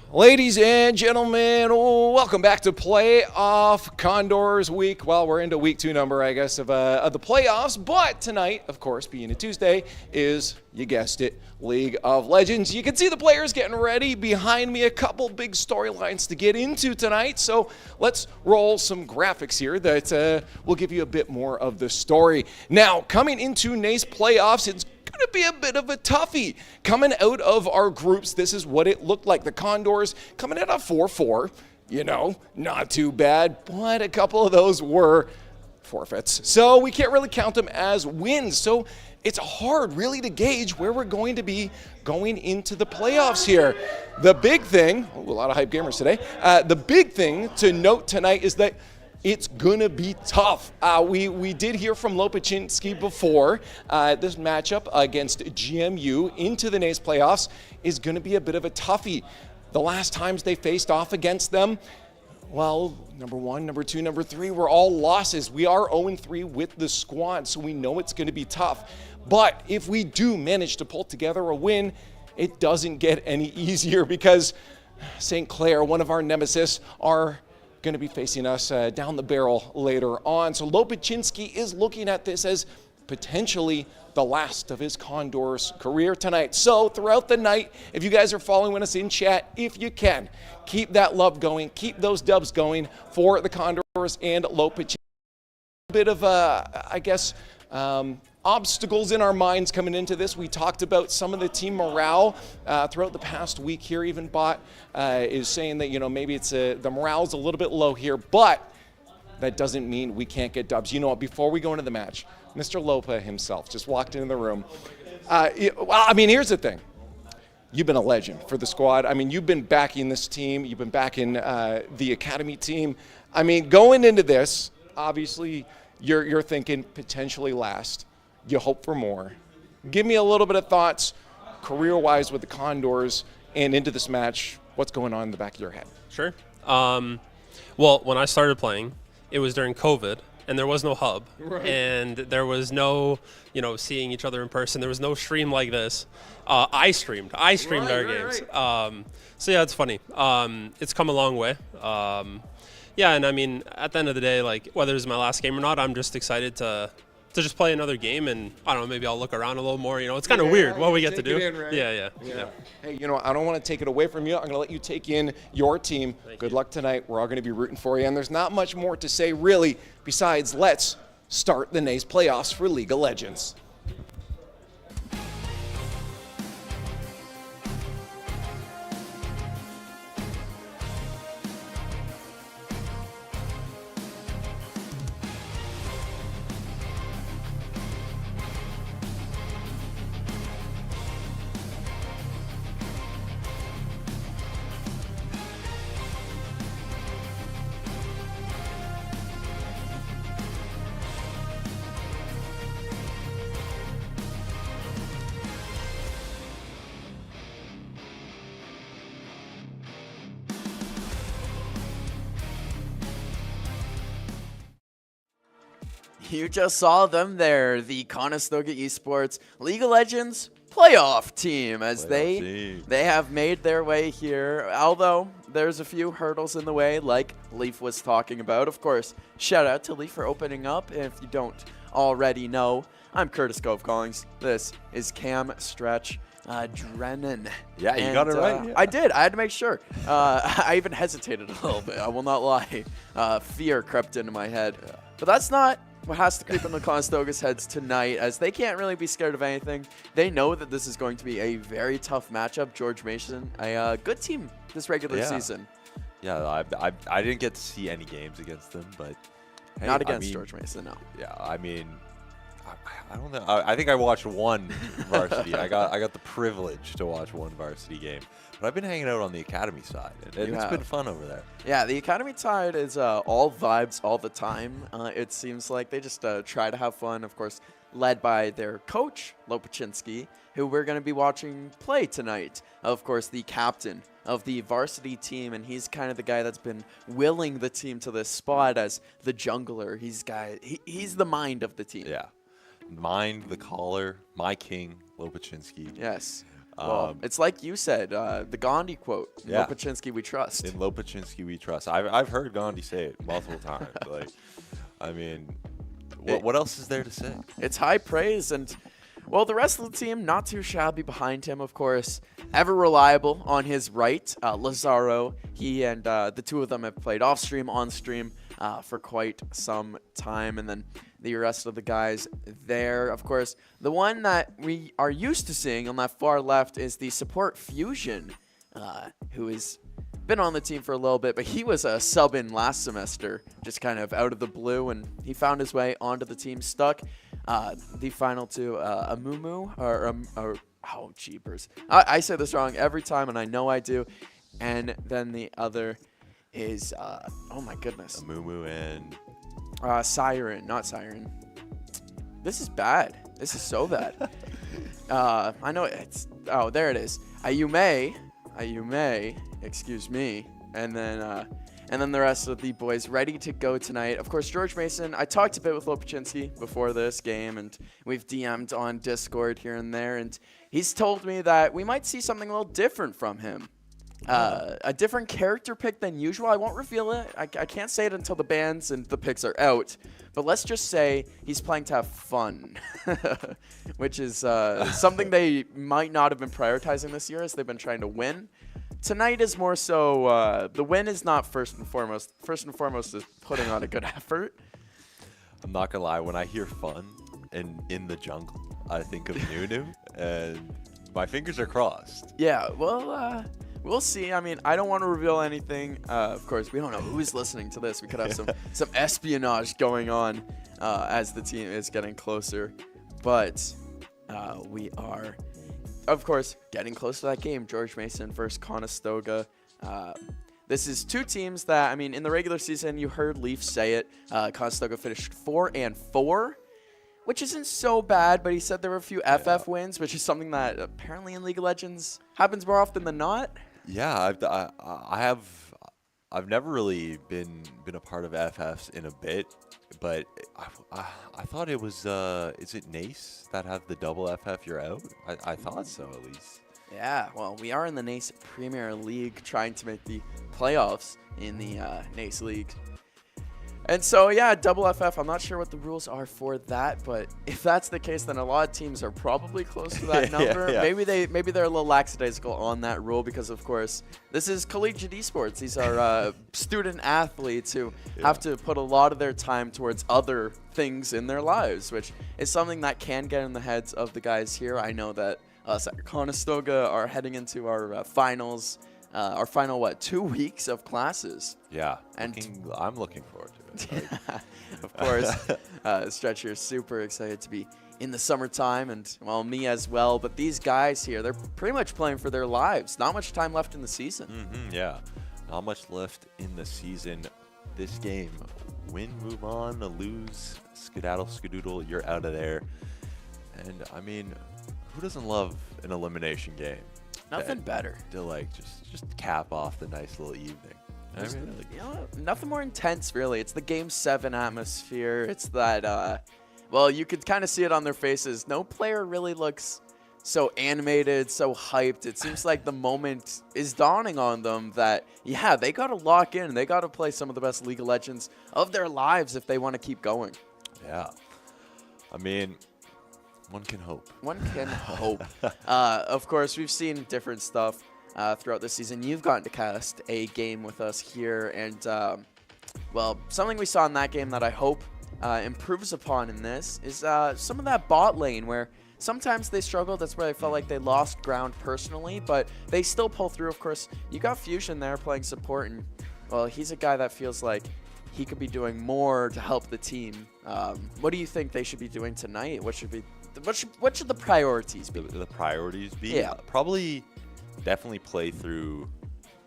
Ladies and gentlemen, welcome back to Playoff Condors Week. Well, we're into week 2 number, I guess, of the playoffs. But tonight, of course, being a Tuesday, is, you guessed it, League of Legends. You can see the players getting ready behind me. A couple big storylines to get into tonight. So let's roll some graphics here that will give you a bit more of the story. Now, coming into NACE playoffs, it's going to be a bit of a toughie. Coming out of our groups, this is what it looked like. The Condors coming in at 4-4, you know, not too bad, but a couple of those were forfeits. So we can't really count them as wins. So it's hard really to gauge where we're going to be going into the playoffs here. The big thing, a lot of hype gamers today, the big thing to note tonight is that it's gonna be tough. We did hear from Lopachinski before. This matchup against GMU into the NACE playoffs is gonna be a bit of a toughie. The last times they faced off against them, well, number 1, number 2, number 3 were all losses. We are 0-3 with the squad, so we know it's gonna be tough. But if we do manage to pull together a win, it doesn't get any easier because St. Clair, one of our nemesis, are going to be facing us down the barrel later on. So Lopachinski is looking at this as potentially the last of his Condors career tonight. So throughout the night, if you guys are following us in chat, if you can, keep that love going, keep those dubs going for the Condors and Lopachinski. A bit of, I guess, obstacles in our minds coming into this. We talked about some of the team morale throughout the past week here. Even Bot is saying that, you know, maybe it's the morale's a little bit low here, but that doesn't mean we can't get dubs. You know what, before we go into the match, Mr. Lopa himself just walked into the room. Well, I mean, here's the thing. You've been a legend for the squad. I mean, you've been backing this team. You've been backing the academy team. I mean, going into this, obviously, you're thinking potentially last. You hope for more. Give me a little bit of thoughts, career-wise with the Condors, and into this match. What's going on in the back of your head? Sure. Well, when I started playing, it was during COVID, and there was no hub, right. And there was no, you know, seeing each other in person. There was no stream like this. I streamed our games. Right. So yeah, it's funny. It's come a long way. Yeah, and I mean, at the end of the day, like whether it's my last game or not, I'm just excited to just play another game, and I don't know, maybe I'll look around a little more. You know, it's kind of weird what we get to do. Right? Yeah. Hey, you know, I don't want to take it away from you. I'm going to let you take in your team. Good luck tonight. We're all going to be rooting for you, and there's not much more to say really besides let's start the NACE playoffs for League of Legends. You just saw them there, the Conestoga Esports League of Legends playoff team, as they have made their way here, although there's a few hurdles in the way, like Leaf was talking about. Of course, shout out to Leaf for opening up. If you don't already know, I'm Curtis Cove-Collings. This is Cam Stretch Drennan. Yeah, you got it right. Yeah. I did. I had to make sure. I even hesitated a little bit. I will not lie. Fear crept into my head. But that's not what has to creep into Conestoga's heads tonight, as they can't really be scared of anything. They know that this is going to be a very tough matchup. George Mason, a good team this regular season. Yeah, I didn't get to see any games against them, but Hey, Not against George Mason, no. Yeah, I mean, I don't know. I think I watched one varsity. I got the privilege to watch one varsity game. But I've been hanging out on the academy side, and it's been fun over there. Yeah, the academy side is all vibes all the time. It seems like they just try to have fun, of course, led by their coach, Lopachinski, who we're going to be watching play tonight. Of course, the captain of the varsity team, and he's kind of the guy that's been willing the team to this spot as the jungler. He's the mind of the team. Yeah. Mind, the caller, my king, Lopachinski. Yes. Well, it's like you said, the Gandhi quote, Yeah. Lopachinski we trust. In Lopachinski we trust. I've heard Gandhi say it multiple times. Like, I mean, what else is there to say? It's high praise, and well, the rest of the team not too shabby behind him, of course. Ever reliable on his right, Lazaro. He and the two of them have played off stream, on stream for quite some time, and then the rest of the guys there. Of course, the one that we are used to seeing on that far left is the support Fusion, who has been on the team for a little bit, but he was a sub in last semester, just kind of out of the blue, and he found his way onto the team, stuck the final to Amumu, or oh, jeepers. I say this wrong every time, and I know I do. And then the other is, oh my goodness. Amumu and... Siren, not Siren. This is bad. This is so bad. I know it's, oh, there it is. Ayume, excuse me. And then the rest of the boys ready to go tonight. Of course, George Mason, I talked a bit with Lopachinski before this game, and we've DM'd on Discord here and there, and he's told me that we might see something a little different from him. A different character pick than usual. I won't reveal it. I can't say it until the bans and the picks are out. But let's just say he's playing to have fun, which is something they might not have been prioritizing this year as they've been trying to win. Tonight is more so the win is not first and foremost. First and foremost is putting on a good effort. I'm not going to lie. When I hear fun and in the jungle, I think of Nunu, and my fingers are crossed. Yeah, well... we'll see. I mean, I don't want to reveal anything. Of course, we don't know who's listening to this. We could have some espionage going on as the team is getting closer. But we are, of course, getting close to that game. George Mason versus Conestoga. This is two teams that, I mean, in the regular season, you heard Leaf say it. Conestoga finished 4-4. Which isn't so bad, but he said there were a few FF wins, which is something that apparently in League of Legends happens more often than not. Yeah, I've never really been a part of FFs in a bit, but I thought it was is it NACE that have the double FF you're out? I thought so at least. Yeah, well, we are in the NACE Premier League trying to make the playoffs in the NACE League. And so, yeah, double FF, I'm not sure what the rules are for that, but if that's the case, then a lot of teams are probably close to that number. Yeah. Maybe they're a little lackadaisical on that rule because, of course, this is collegiate esports. These are student athletes who have to put a lot of their time towards other things in their lives, which is something that can get in the heads of the guys here. I know that us at Conestoga are heading into our finals. Our final, 2 weeks of classes. Yeah, and I'm looking forward to it. Of course, Stretcher is super excited to be in the summertime, and, well, me as well. But these guys here, they're pretty much playing for their lives. Not much time left in the season. Yeah, not much left in the season. This game, win, move on, lose, skedaddle, skadoodle, you're out of there. And, I mean, who doesn't love an elimination game? Nothing better. To like just cap off the nice little evening. I mean, nothing more intense, really. It's the Game 7 atmosphere. It's that, well, you could kind of see it on their faces. No player really looks so animated, so hyped. It seems like the moment is dawning on them that, yeah, they got to lock in. They got to play some of the best League of Legends of their lives if they want to keep going. Yeah. I mean... one can hope. One can hope. Of course, we've seen different stuff throughout the season. You've gotten to cast a game with us here. And, well, something we saw in that game that I hope improves upon in this is some of that bot lane where sometimes they struggled. That's where they felt like they lost ground personally. But they still pull through. Of course, you got Fusion there playing support. And, well, he's a guy that feels like he could be doing more to help the team. What do you think they should be doing tonight? What should the priorities be? The priorities be? Yeah. Probably definitely play through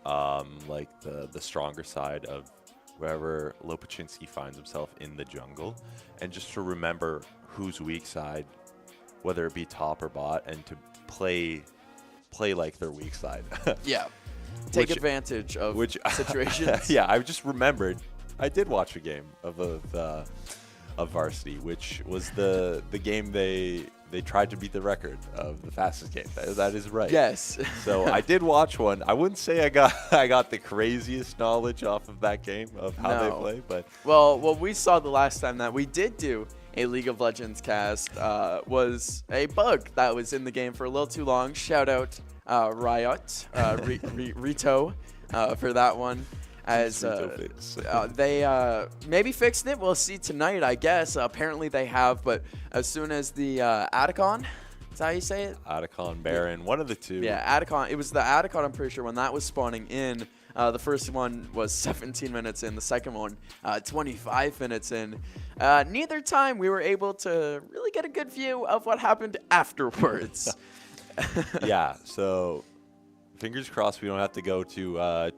like the stronger side of wherever Lopachinski finds himself in the jungle, and just to remember who's weak side, whether it be top or bot, and to play like their weak side. Yeah. Take advantage of situations. Yeah, I just remembered I did watch a game of Varsity, which was the game they tried to beat the record of the fastest game. That is right. Yes. So I did watch one. I wouldn't say I got the craziest knowledge off of that game of how they play, but well, what we saw the last time that we did do a League of Legends cast was a bug that was in the game for a little too long. Shout out Riot, Rito for that one. As they maybe fixed it. We'll see tonight, I guess. Apparently they have, but as soon as the Atacon, is that how you say it? Atacon, Baron, one of the two. Yeah, Atacon. It was the Atacon, I'm pretty sure, when that was spawning in. The first one was 17 minutes in. The second one, 25 minutes in. Neither time we were able to really get a good view of what happened afterwards. Yeah, so fingers crossed we don't have to go to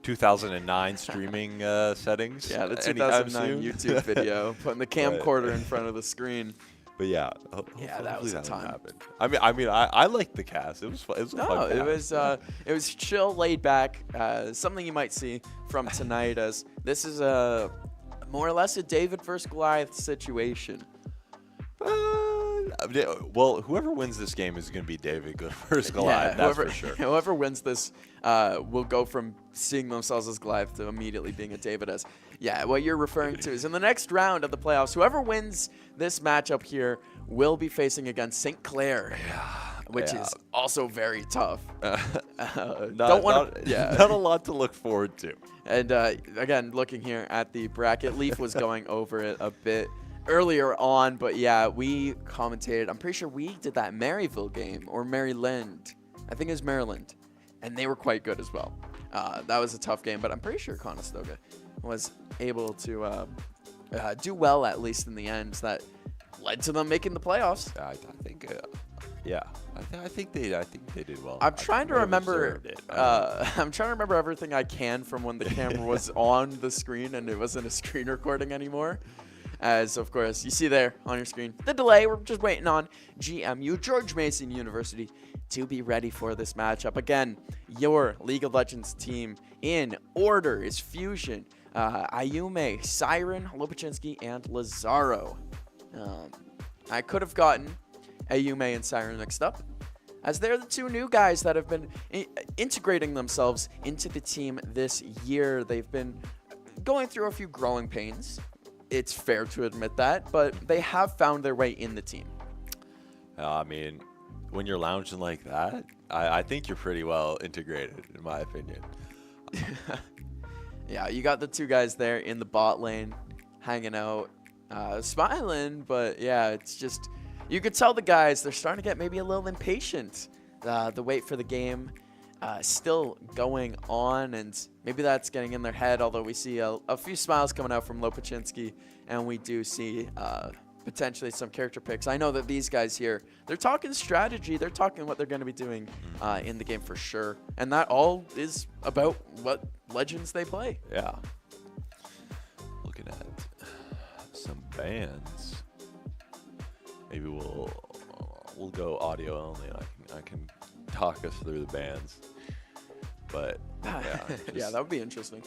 2009 streaming settings. Yeah, the 2009 YouTube video, putting the camcorder in front of the screen. But yeah, yeah, that was a time. Happened. I mean, I liked the cast. It was fun. It was a fun cast. It was chill, laid back. Something you might see from tonight, as this is more or less a David versus Goliath situation. Well, whoever wins this game is going to be David versus Goliath. Yeah, that's for sure. Whoever wins this will go from seeing themselves as Goliath to immediately being a David as. Yeah, what you're referring to is in the next round of the playoffs, whoever wins this matchup here will be facing against St. Clair, which is also very tough. Not a lot to look forward to. And again, looking here at the bracket, Leaf was going over it a bit earlier on, but yeah, we commentated. I'm pretty sure we did that Maryville game, or Maryland. I think it was Maryland, and they were quite good as well. That was a tough game, but I'm pretty sure Conestoga was able to do well, at least in the end. That led to them making the playoffs. I think, yeah, I think they did well. I'm trying to remember. I'm trying to remember everything I can from when the camera was on the screen and it wasn't a screen recording anymore. As, of course, you see there on your screen, the delay. We're just waiting on GMU, George Mason University, to be ready for this matchup. Again, your League of Legends team in order is Fusion, Ayume, Siren, Lopachinski, and Lazaro. I could have gotten Ayume and Siren mixed up, as they're the two new guys that have been integrating themselves into the team this year. They've been going through a few growing pains. It's fair to admit that, but they have found their way in the team. I mean, when you're lounging like that, I think you're pretty well integrated, in my opinion. Yeah, you got the two guys there in the bot lane, hanging out, smiling, but yeah, it's just, you could tell the guys, they're starting to get maybe a little impatient. The wait for the game still going on, and maybe that's getting in their head, although we see a few smiles coming out from Lopachinski, and we do see potentially some character picks. I know that these guys here, they're talking strategy, they're talking what they're going to be doing in the game for sure, and that all is about what legends they play. Yeah. Looking at some bands. Maybe we'll go audio only, and I can talk us through the bands. But yeah, yeah, that would be interesting.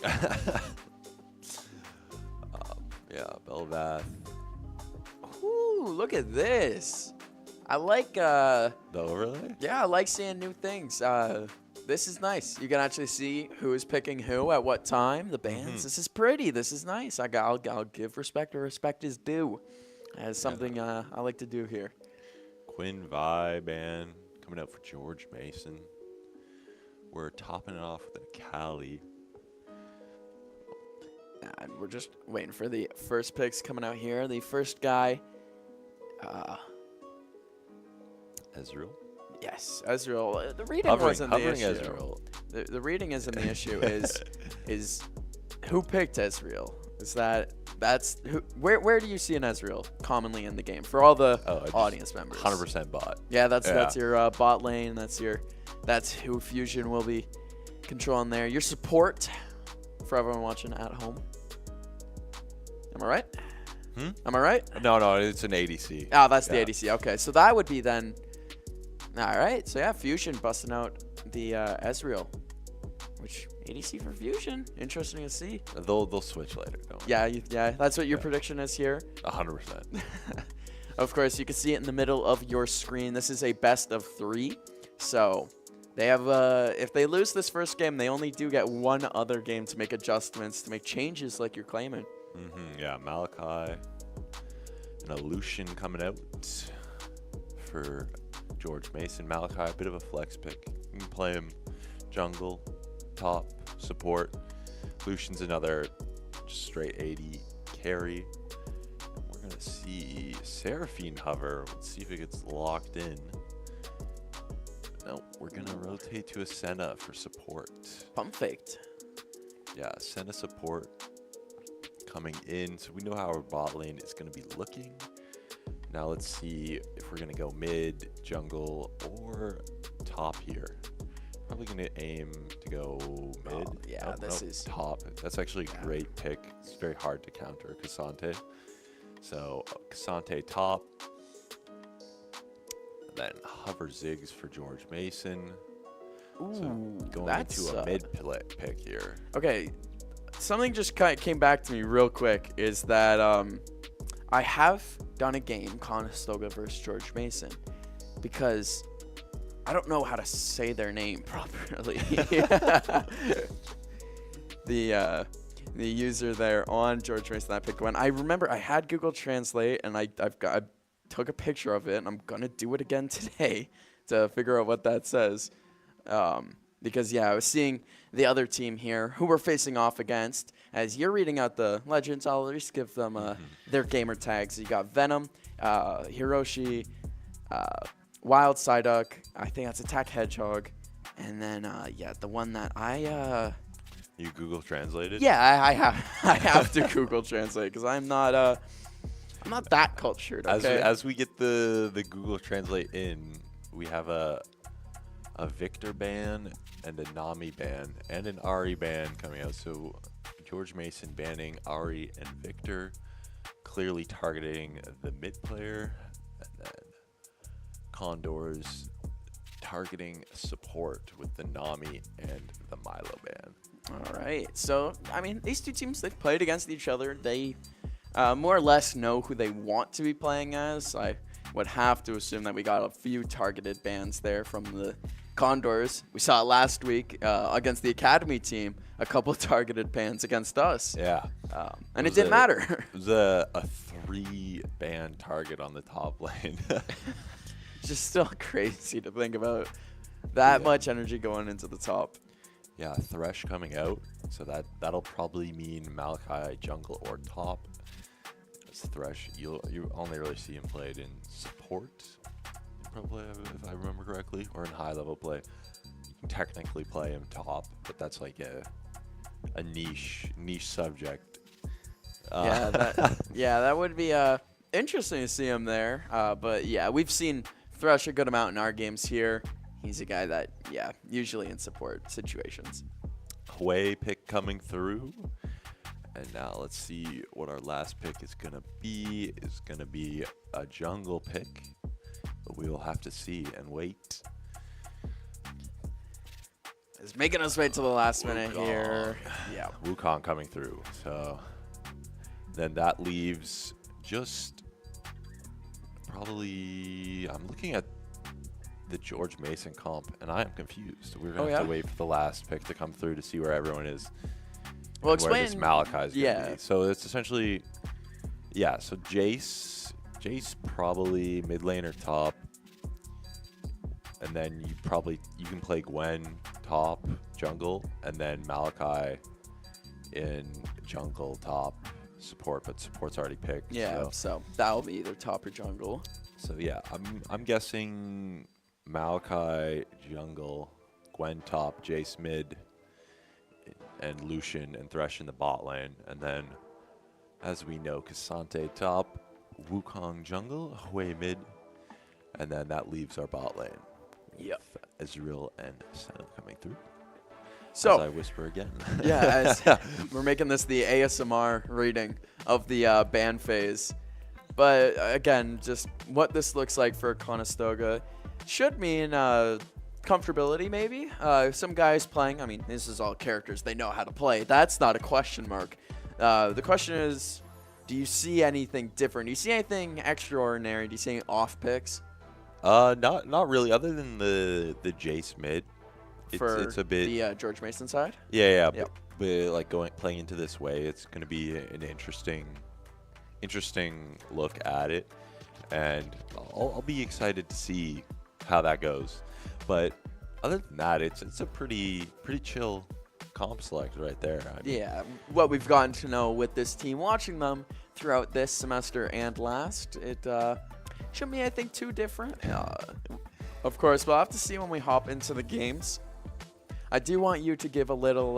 Yeah, Belvath. Ooh, look at this. I like the overlay. Yeah, I like seeing new things. This is nice. You can actually see who is picking who at what time. The bands. This is pretty. This is nice. I'll give respect where respect is due. As something I like to do here. Quinn Vi band coming out for George Mason. We're topping it off with a Cali. And we're just waiting for the first picks coming out here. The first guy. Ezreal. Yes, Ezreal. The reading wasn't the issue. The reading isn't the issue. Is who picked Ezreal? Is that's who? Where do you see an Ezreal commonly in the game for all the audience members? 100% bot. Yeah, that's your bot lane. That's who Fusion will be controlling there. Your support for everyone watching at home. Am I right? Am I right? No, it's an ADC. Oh, that's the ADC. Okay, so that would be then. All right, so yeah, Fusion busting out the Ezreal, which ADC for Fusion. Interesting to see. They'll switch later. Don't worry. Yeah. That's what your prediction is here. 100%. Of course, you can see it in the middle of your screen. This is a best of 3, so they have. If they lose this first game, they only do get one other game to make adjustments, to make changes, like you're claiming. Yeah, Malachi and a Lucian coming out for George Mason. Malachi, a bit of a flex pick. You can play him jungle, top, support. Lucian's another just straight 80 carry. We're going to see Seraphine hover. Let's see if it gets locked in. No, we're going to rotate to a Senna for support. Pump faked. Yeah, Senna support coming in. So we know how our bot lane is going to be looking. Now let's see if we're going to go mid, jungle, or top here. Probably going to aim to go mid. Oh, yeah, this is top. That's actually a great pick. It's very hard to counter Cassante. So Cassante top. And then hover Ziggs for George Mason. Ooh, so going that's into a mid pick here. Okay, something just came back to me real quick is that I have done a game, Conestoga versus George Mason, because I don't know how to say their name properly. The user there on George Mason that picked one. I remember I had Google Translate, and I took a picture of it, and I'm gonna do it again today to figure out what that says. Because I was seeing the other team here who we're facing off against. As you're reading out the legends, I'll at least give them their gamer tags. You got Venom, Hiroshi, Wild Psyduck, I think that's Attack Hedgehog, and then the one that You Google translated? Yeah, I have to Google Translate because I'm not that cultured. Okay. As we get the Google Translate in, we have a Victor ban and a Nami ban and an Ari ban coming out. So George Mason banning Ari and Victor, clearly targeting the mid player, and then Condors targeting support with the Nami and the Milo ban. All right. So, I mean, these two teams, they've played against each other. They more or less know who they want to be playing as. I would have to assume that we got a few targeted bans there from the Condors. We saw it last week against the Academy team, a couple targeted bans against us. Yeah. And it didn't matter. It was a 3-ban target on the top lane. Just still crazy to think about that much energy going into the top. Yeah, Thresh coming out, so that'll probably mean Malachi jungle or top. As Thresh, you only really see him played in support, probably, if I remember correctly, or in high level play. You can technically play him top, but that's like a niche subject. That would be interesting to see him there. But yeah, we've seen Thresh a good amount in our games here. He's a guy that, usually in support situations. Hwei pick coming through. And now let's see what our last pick is going to be. It's going to be a jungle pick. But we will have to see and wait. It's making us wait till the last minute here. Yeah. Wukong coming through. So then that leaves just probably, I'm looking at the George Mason comp, and I am confused. We're going to have to wait for the last pick to come through to see where everyone is. Well, explain where this Malachi's going to be. So it's essentially, so Jace probably mid lane or top. And then you can play Gwen top, jungle, and then Malachi in jungle, top, support, but support's already picked. Yeah, so that'll be either top or jungle. So yeah, I'm guessing Malachi jungle, Gwen top, Jace mid, and Lucian and Thresh in the bot lane, and then as we know, Kasante top, Wukong jungle, Hui mid, and then that leaves our bot lane. Yep. Ezreal and Sen coming through. So as I whisper again. yeah, we're making this the ASMR reading of the ban phase. But again, just what this looks like for Conestoga should mean comfortability maybe. Some guys playing, I mean, this is all characters. They know how to play. That's not a question mark. The question is, do you see anything different? Do you see anything extraordinary? Do you see any off picks? Not really, other than the Jace mid. It's a bit the George Mason side. Yeah. Yep. But like playing into this way, it's going to be an interesting look at it, and I'll be excited to see how that goes. But other than that, it's a pretty chill comp select right there. I mean, Yeah, what we've gotten to know with this team, watching them throughout this semester and last, it shouldn't be anything too different. Of course, we'll have to see when we hop into the games. I do want you to give a little,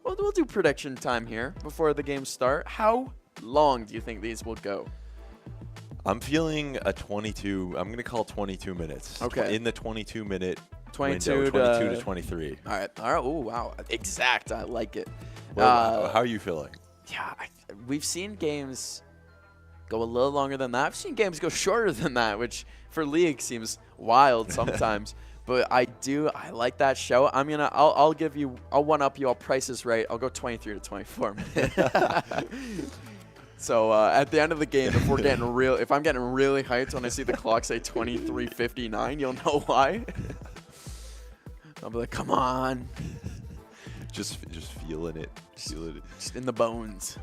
we'll do prediction time here before the games start. How long do you think these will go? I'm feeling a 22. I'm going to call 22 minutes. Okay. In the 22-minute 22 window, to 22 to 23. All right. Oh, wow. Exact. I like it. Well, how are you feeling? Yeah, we've seen games go a little longer than that. I've seen games go shorter than that, which for League seems wild sometimes. But I like that show. I'll one up you. I'll price this right. I'll go 23 to 24 minutes. So at the end of the game, if I'm getting really hyped when I see the clock say 23:59, you'll know why. I'll be like, come on. Just feeling it. Just in the bones.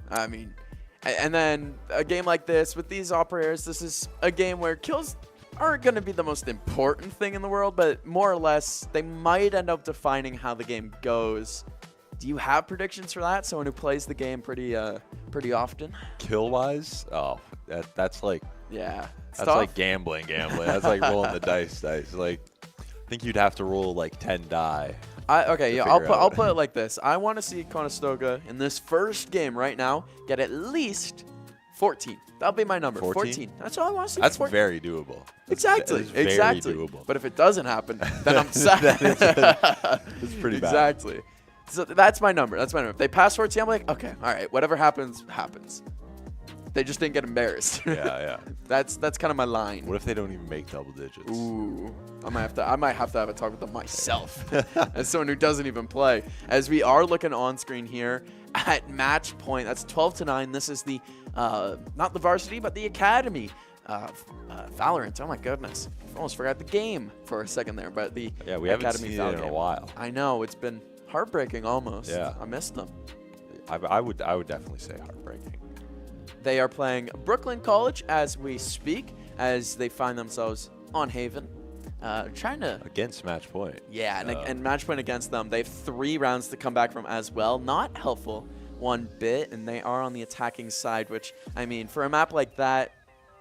I mean, and then a game like this with these operators, this is a game where kills aren't going to be the most important thing in the world, but more or less, they might end up defining how the game goes. Do you have predictions for that? Someone who plays the game pretty often? Kill-wise, that's like like gambling. That's like rolling the dice. Like, I think you'd have to roll like 10 die. I'll put it like this. I want to see Conestoga in this first game right now get at least 14. That'll be my number. 14. That's all I want to see. That's 14. very doable. Exactly. Very exactly. doable. But if it doesn't happen, then I'm sad. It's pretty bad. Exactly. So that's my number. If they pass 14, I'm like, okay, all right, whatever happens, happens. They just didn't get embarrassed. Yeah. That's kind of my line. What if they don't even make double digits? Ooh, I might have to have a talk with them myself, as someone who doesn't even play. As we are looking on screen here at match point, that's 12-9. This is the not the varsity, but the academy. Valorant. Oh my goodness, I almost forgot the game for a second there. But the we haven't academy seen it in a while. I know, it's been heartbreaking almost. Yeah, I missed them. I would definitely say heartbreaking. They are playing Brooklyn College as we speak, as they find themselves on Haven, trying to against match point. Yeah, and match point against them. They have 3 rounds to come back from as well. Not helpful one bit, and they are on the attacking side, which, I mean, for a map like that,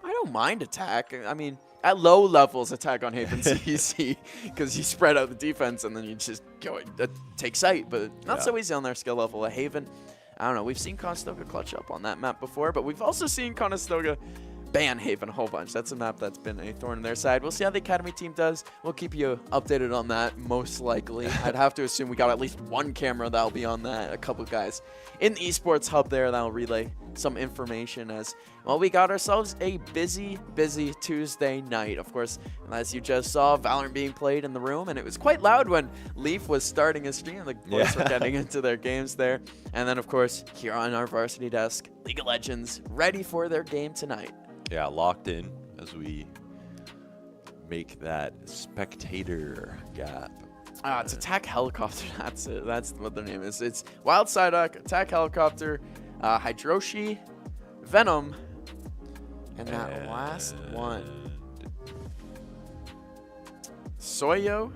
I don't mind attack. I mean, at low levels, attack on Haven's easy because you spread out the defense and then you just go take site, but not so easy on their skill level. At Haven, I don't know. We've seen Conestoga clutch up on that map before, but we've also seen Conestoga ban Haven a whole bunch. That's a map that's been a thorn in their side. We'll see how the academy team does. We'll keep you updated on that, most likely. I'd have to assume we got at least one camera that'll be on that, a couple guys in the Esports Hub there that'll relay some information as, well, we got ourselves a busy Tuesday night. Of course, as you just saw, Valorant being played in the room, and it was quite loud when Leaf was starting his stream. The boys were getting into their games there. And then, of course, here on our varsity desk, League of Legends, ready for their game tonight. Yeah, locked in as we make that spectator gap. It's Attack Helicopter. That's it. That's what their name is. It's Wild Psyduck, Attack Helicopter, Hydroshi, Venom, and that last one, Soyo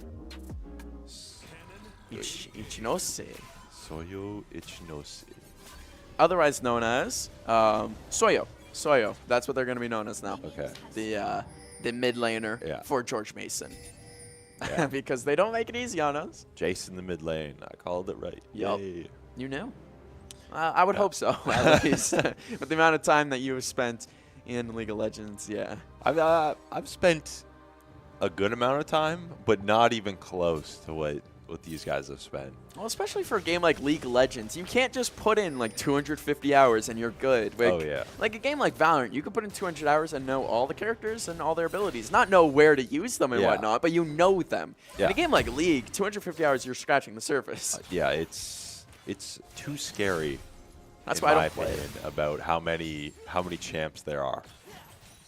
Ichinose. Soyo Ichinose. Otherwise known as Soyo. Soyo. That's what they're going to be known as now. Okay. The mid laner for George Mason. Yeah. Because they don't make it easy on us. Jason the mid lane. I called it right. Yup. Yay. You knew. I would hope so, at least. With the amount of time that you have spent in League of Legends, yeah. I've spent a good amount of time, but not even close to what these guys have spent. Well, especially for a game like League of Legends, you can't just put in like 250 hours and you're good. Like, Oh, yeah. Like a game like Valorant, you can put in 200 hours and know all the characters and all their abilities. Not know where to use them and Yeah. whatnot, but you know them. Yeah. In a game like League, 250 hours, you're scratching the surface. Yeah, it's too scary. That's in why I my don't play it. opinion, about how many champs there are.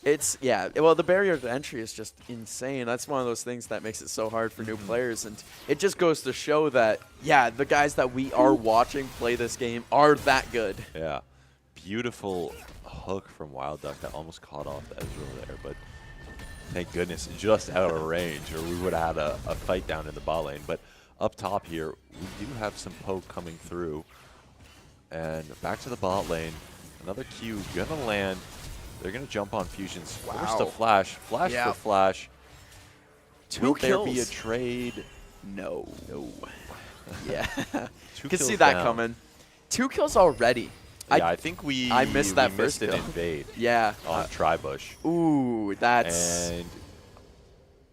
It's, yeah, well, the barrier to entry is just insane. That's one of those things that makes it so hard for new players. And it just goes to show that, yeah, the guys that we are watching play this game are that good. Yeah. Beautiful hook from Wild Duck that almost caught off the Ezreal there, but thank goodness, just out of range, or we would have had a fight down in the bot lane. But up top here, we do have some poke coming through. And back to the bot lane. Another Q gonna land. They're going to jump on Fusion's first to Flash. Flash Yeah. for Flash. Two Will there be a kills. trade? No. Yeah. Two Could see kills that down. coming. 2 kills already. Yeah, I think we missed that we first missed an kill. invade Yeah. on Tribush. Ooh, that's And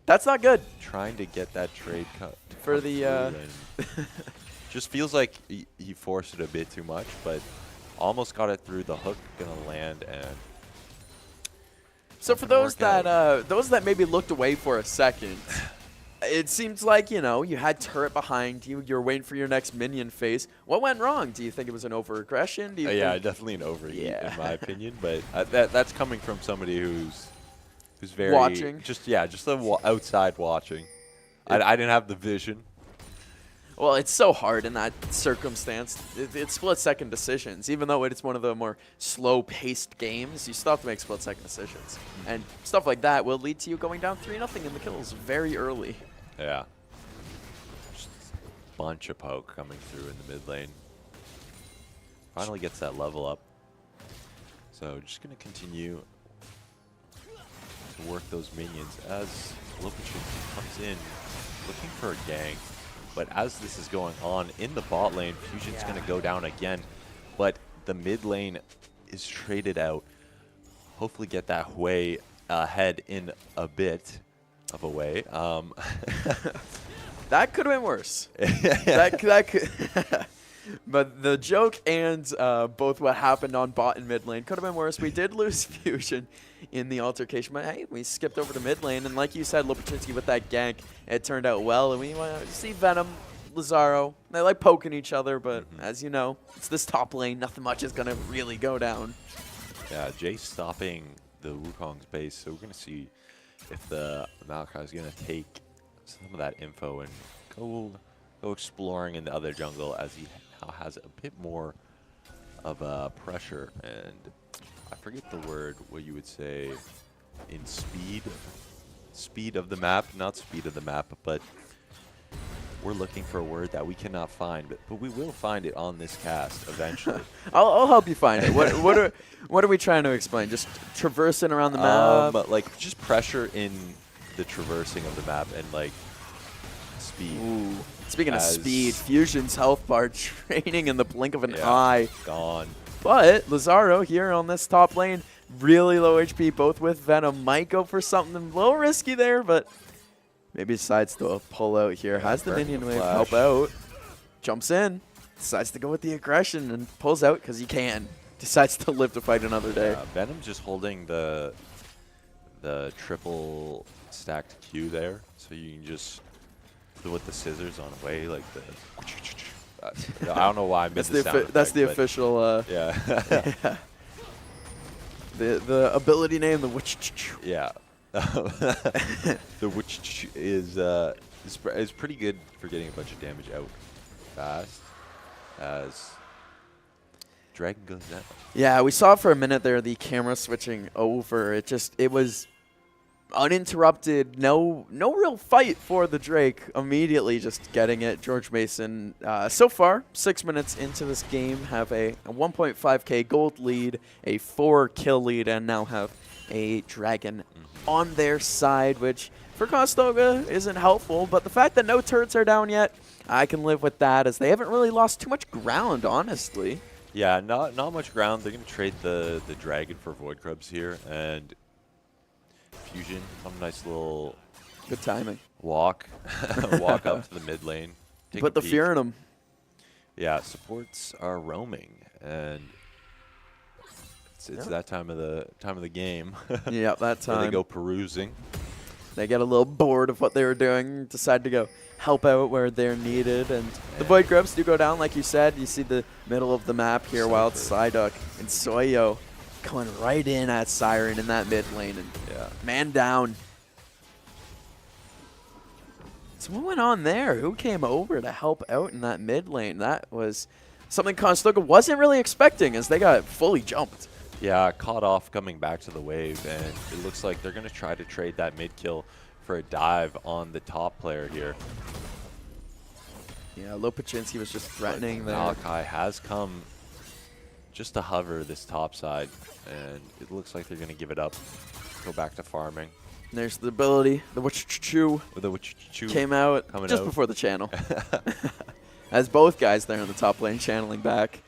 not good. trying to get that trade cut For the, just feels like he forced it a bit too much, but almost got it through. The hook gonna land, and So for gonna those work that those that maybe looked away for a second, it seems like, you know, you had turret behind you. You're waiting for your next minion phase. What went wrong? Do you think it was an over-aggression? Do you yeah, think definitely an overheat Yeah. in my opinion. But that's coming from somebody who's very Watching. just outside watching. I didn't have the vision. Well, it's so hard in that circumstance. It's split-second decisions. Even though it's one of the more slow-paced games, you still have to make split-second decisions. And stuff like that will lead to you going down 3-0 in the kills very early. Yeah. Just a bunch of poke coming through in the mid lane. Finally gets that level up. So just going to continue to work those minions as Lopachin comes in looking for a gank. But as this is going on in the bot lane, Fusion's going to go down again. But the mid lane is traded out. Hopefully get that way ahead in a bit of a way. That could have been worse. that could. But the joke and both what happened on bot and mid lane could have been worse. We did lose Fusion in the altercation, but hey, we skipped over to mid lane. And like you said, Lopachinski with that gank, it turned out well. And we want to see Venom, Lazaro. They like poking each other, but as you know, it's this top lane. Nothing much is going to really go down. Yeah, Jay stopping the Wukong's base, so we're going to see if the Maokai is going to take some of that info and go exploring in the other jungle, as he now has a bit more of pressure, and I forget the word, what you would say in speed of the map, not speed of the map, but we're looking for a word that we cannot find, but we will find it on this cast eventually. I'll help you find it. What are we trying to explain? Just traversing around the map? Like just pressure in the traversing of the map and like speed. Ooh. Speaking of speed, Fusion's health bar draining in the blink of an eye. Gone. But Lazaro here on this top lane, really low HP, both with Venom. Might go for something a little risky there, but maybe decides to pull out here. Has the minion wave help out. Jumps in. Decides to go with the aggression and pulls out because he can. Decides to live to fight another day. Venom just holding the triple stacked Q there, so you can just with the scissors on way, like the. I don't know why I missed the sound effect, that's the official. Yeah. Yeah. The ability name, the witch. Yeah. The witch is pretty good for getting a bunch of damage out fast as Dragon goes down. Yeah, we saw for a minute there the camera switching over. It was uninterrupted, no real fight for the Drake. Immediately just getting it. George Mason, so far, 6 minutes into this game, have a 1.5k gold lead, a 4-kill lead, and now have a Dragon on their side, which for Conestoga isn't helpful, but the fact that no turrets are down yet, I can live with that, as they haven't really lost too much ground, honestly. Yeah, not much ground. They're going to trade the Dragon for Void Grubs here. And Fusion on a nice little Good timing. walk. Walk up to the mid lane. Take Put a the peek. fear in them. Yeah, supports are roaming. And it's that time of the game. Yeah, that Where time. they go perusing. They get a little bored of what they were doing, decide to go help out where they're needed, and the Void Grubs do go down, like you said. You see the middle of the map here, Wild Psyduck and Soyo going right in at Siren in that mid lane, and man down. So what went on there? Who came over to help out in that mid lane? That was something Conestoga wasn't really expecting, as they got fully jumped. Yeah, caught off coming back to the wave, and it looks like they're going to try to trade that mid kill for a dive on the top player here. Yeah, Lopaczynski was just threatening there. Malachi has come just to hover this top side, and it looks like they're going to give it up, go back to farming. And there's the ability, the Wachchu came out just before the channel. As both guys there in the top lane channeling back.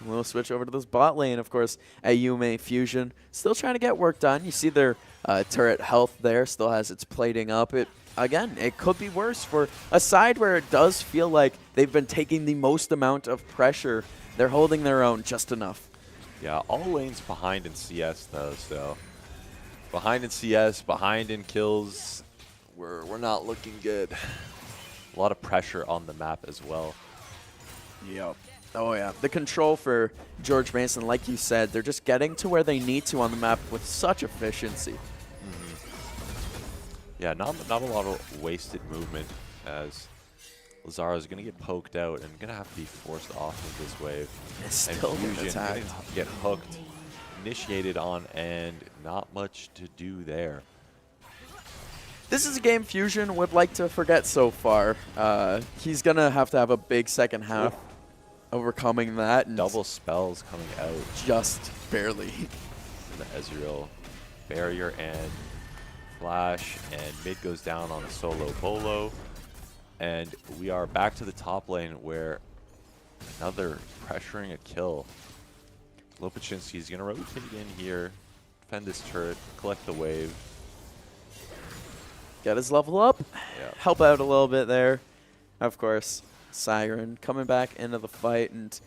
We'll switch over to this bot lane, of course. Ayume Fusion still trying to get work done. You see their turret health there still has its plating up. Again, it could be worse for a side where it does feel like they've been taking the most amount of pressure. They're holding their own just enough. Yeah, all lanes behind in CS though, so behind in CS, behind in kills, we're not looking good. A lot of pressure on the map as well. Yep. Oh, yeah. The control for George Mason, like you said, they're just getting to where they need to on the map with such efficiency. Yeah, not a lot of wasted movement, as Lazaro is going to get poked out and going to have to be forced off of this wave. It's still and getting Fusion attacked. gonna get hooked, initiated on, and not much to do there. This is a game Fusion would like to forget so far. He's going to have a big second half overcoming that. And Double spells coming out. just barely. The Ezreal barrier and flash, and mid goes down on a solo bolo. And we are back to the top lane where another pressuring a kill. Lopaczynski's going to rotate in here, defend this turret, collect the wave. Get his level up. Yeah. Help out a little bit there. Of course, Siren coming back into the fight. And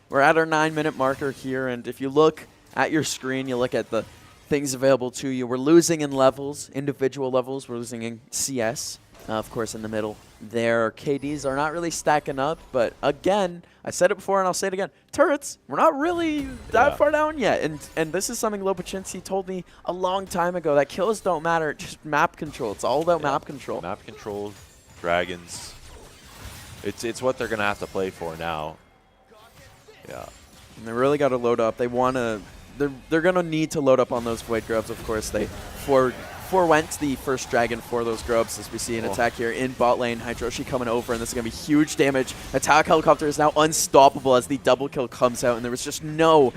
we're at our 9-minute marker here. And if you look at your screen, you look at the things available to you. We're losing in levels, individual levels. We're losing in CS. Of course, in the middle there, KDs are not really stacking up. But again, I said it before and I'll say it again. Turrets, we're not really that far down yet. And this is something Lopaczynski told me a long time ago, that kills don't matter, just map control. It's all about map control. Map control, dragons. It's what they're going to have to play for now. Yeah. And they really got to load up. They want to. They're going to need to load up on those Void Grubs. Of course, they forewent the first dragon for those Grubs, as we see an attack here in bot lane. Hydroshi coming over, and this is going to be huge damage. Attack Helicopter is now unstoppable as the double kill comes out, and there was just no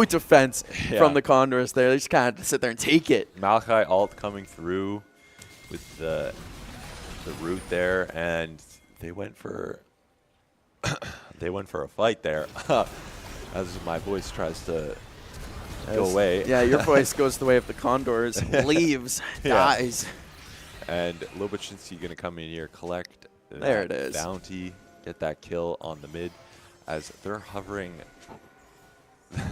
defense from the Condors there. They just kind of had to sit there and take it. Malachi ult coming through with the root there, and they went for a fight there. As my voice tries to go away. Yeah, your voice goes the way of the Condors, leaves, dies. And Lopaczynski going to come in here, collect there it is. bounty, get that kill on the mid, as they're hovering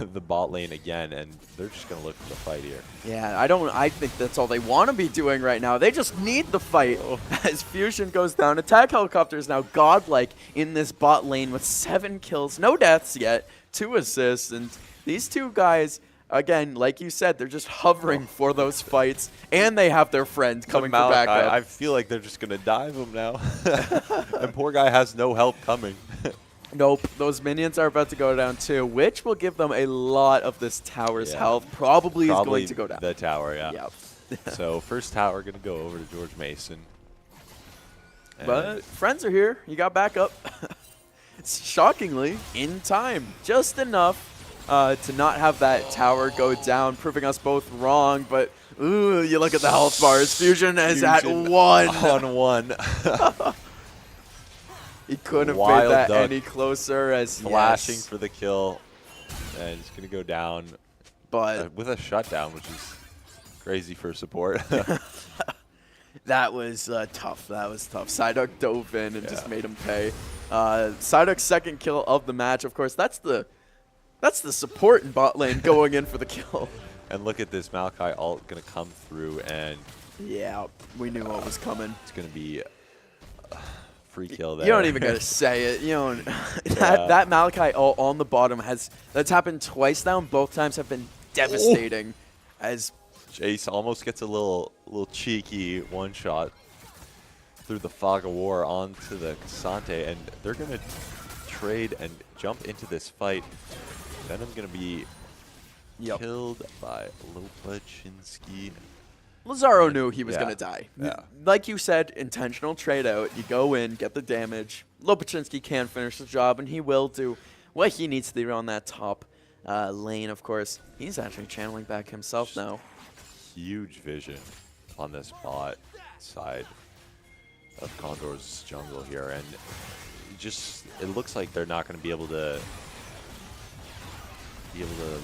the bot lane again, and they're just going to look for the fight here. Yeah, I think that's all they want to be doing right now. They just need the fight. As Fusion goes down, Attack Helicopter is now godlike in this bot lane with 7 kills, no deaths yet, 2 assists, and these two guys, again, like you said, they're just hovering for those fights, and they have their friend coming for backup. I feel like they're just going to dive him now. And poor guy has no help coming. Nope, those minions are about to go down too, which will give them a lot of this tower's health. Probably is going to go down. The tower, yeah. Yep. So first tower going to go over to George Mason. But friends are here. You got backup. Shockingly, in time. Just enough to not have that tower go down, proving us both wrong. But, ooh, you look at the health bars. Fusion is at 1. On 1. He couldn't have Wild made that duck. any closer as Flashing yes. for the kill. And he's going to go down But with a shutdown, which is crazy for support. that was tough. That was tough. Psyduck dove in and just made him pay. Psyduck's second kill of the match. Of course, that's the support in bot lane going in for the kill. And look at this Maokai ult going to come through, and Yeah, we knew what was coming. it's going to be a free kill there. You don't even gotta say it. You don't. That Malachi ult on the bottom that's happened twice now, and both times have been devastating. As Jace almost gets a little cheeky one shot through the fog of war onto the Kasante, and they're going to trade and jump into this fight. Venom's going to be killed by Lopaczynski. Lazaro knew he was gonna die. Yeah. Like you said, intentional trade out. You go in, get the damage. Lopaczynski can finish the job, and he will do what he needs to do on that top lane. Of course, he's actually channeling back himself now. Huge vision on this bot side of Condors jungle here, and it looks like they're not going to be able to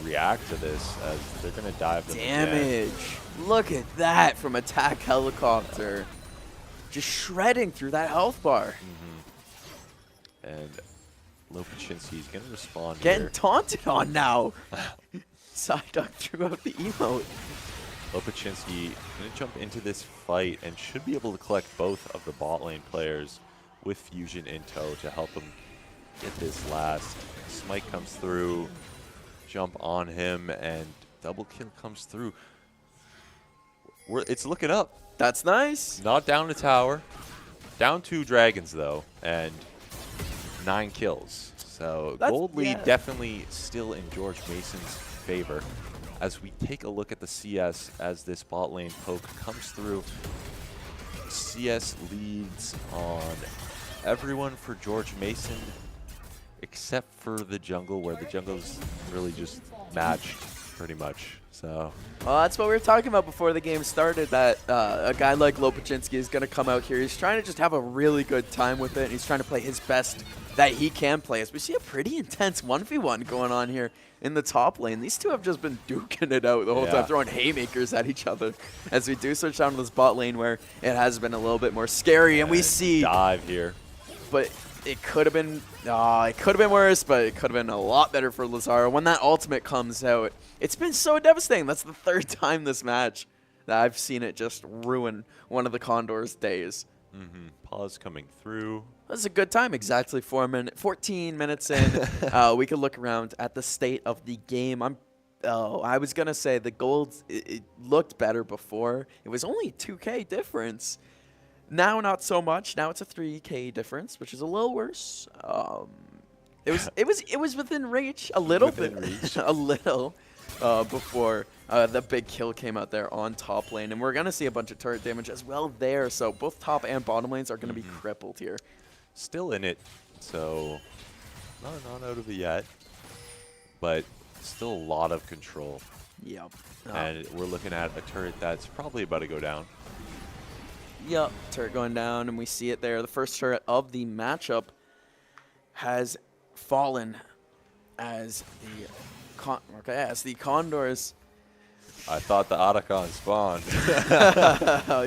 react to this, as they're going to dive them again. Damage. Look at that from attack helicopter. Just shredding through that health bar. And Lopaczynski's going to respond Getting here. taunted on now. Psyduck threw out the emote. Lopaczynski going to jump into this fight and should be able to collect both of the bot lane players with Fusion in tow to help him get this last. Smite comes through, jump on him, and double kill comes through. It's looking up. That's nice. Not down a tower. Down 2 dragons, though, and 9 kills. So gold lead definitely still in George Mason's favor. As we take a look at the CS as this bot lane poke comes through, CS leads on everyone for George Mason, except for the jungle, where the jungle's really just matched pretty much. So Well, that's what we were talking about before the game started, that a guy like Lopaczynski is going to come out here. He's trying to just have a really good time with it, and he's trying to play his best that he can play. As we see a pretty intense 1v1 going on here in the top lane. These two have just been duking it out the whole time, throwing haymakers at each other. As we do switch down to this bot lane where it has been a little bit more scary, and we see dive here. But it could have been worse, but it could have been a lot better for Lazaro. When that ultimate comes out, it's been so devastating. That's the 3rd time this match that I've seen it just ruin one of the Condors' days. Pause coming through. This is a good time. Exactly 14 minutes in. We could look around at the state of the game. I was going to say the gold, it looked better before. It was only 2K difference. Now, not so much. Now it's a 3K difference, which is a little worse. It was within reach a little bit, a little before the big kill came out there on top lane, and we're gonna see a bunch of turret damage as well there. So both top and bottom lanes are gonna be crippled here. Still in it, so not out of it yet, but still a lot of control. Yep. And we're looking at a turret that's probably about to go down. Yep, turret going down, and we see it there. The first turret of the matchup has fallen as the Condors. I thought the Otacon spawned.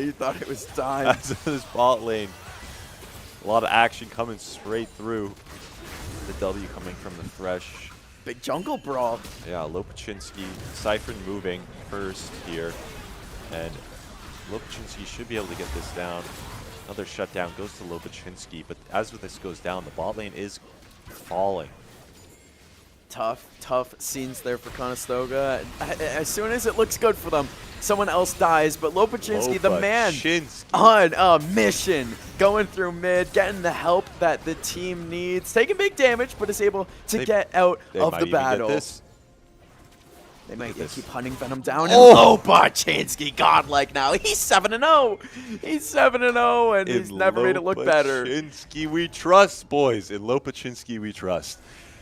You thought it was time. As this bot lane, a lot of action coming straight through. The W coming from the Thresh. Big jungle brawl. Yeah, Lopaczynski, Siphon moving first here, and Lopaczynski should be able to get this down. Another shutdown goes to Lopaczynski, but as this goes down, the bot lane is falling. Tough scenes there for Conestoga. As soon as it looks good for them, someone else dies, but Lopaczynski, the man on a mission, going through mid, getting the help that the team needs, taking big damage, but is able to get out of the battle. They might keep hunting Venom down. Oh, Lopaczynski, godlike now. He's 7-0. He's 7-0, and he's never made it look better. Lopaczynski we trust, boys. In Lopaczynski we trust.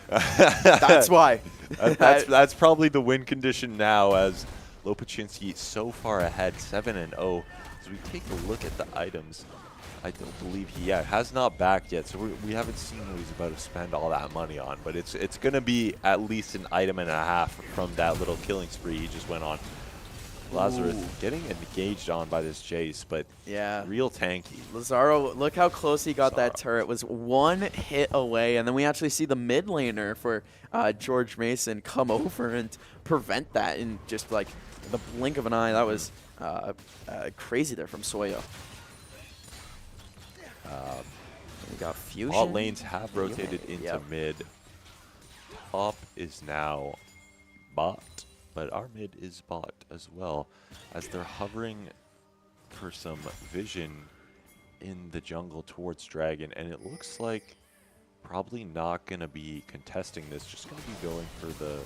That's why. That's probably the win condition now, as Lopaczynski so far ahead, 7-0. As we take a look at the items, I don't believe he has not backed yet, so we haven't seen what he's about to spend all that money on. But it's going to be at least an item and a half from that little killing spree he just went on. Lazarus getting engaged on by this Jace, but yeah, real tanky. Lazaro, look how close he got that turret. Was one hit away, and then we actually see the mid laner for George Mason come over and prevent that in just like the blink of an eye. That was crazy there from Soyo. We got Fusion. All lanes have rotated into mid. Top is now bot, but our mid is bot as well, as they're hovering for some vision in the jungle towards Dragon, and it looks like probably not going to be contesting this, just going to be going for the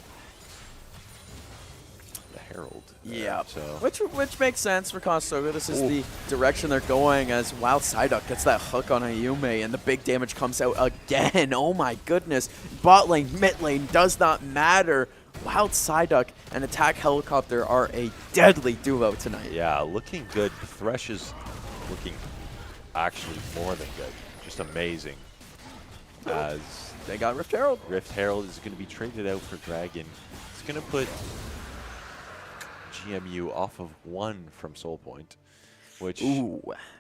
Herald. Yeah, so which makes sense for Conestoga. This is the direction they're going, as Wild Psyduck gets that hook on Ayume, and the big damage comes out again. Oh my goodness. Bot lane, mid lane, does not matter. Wild Psyduck and Attack Helicopter are a deadly duo tonight. Yeah, looking good. Thresh is looking actually more than good. Just amazing. As they got Rift Herald. Rift Herald is going to be traded out for Dragon. It's going to put GMU off of 1 from Soul Point, which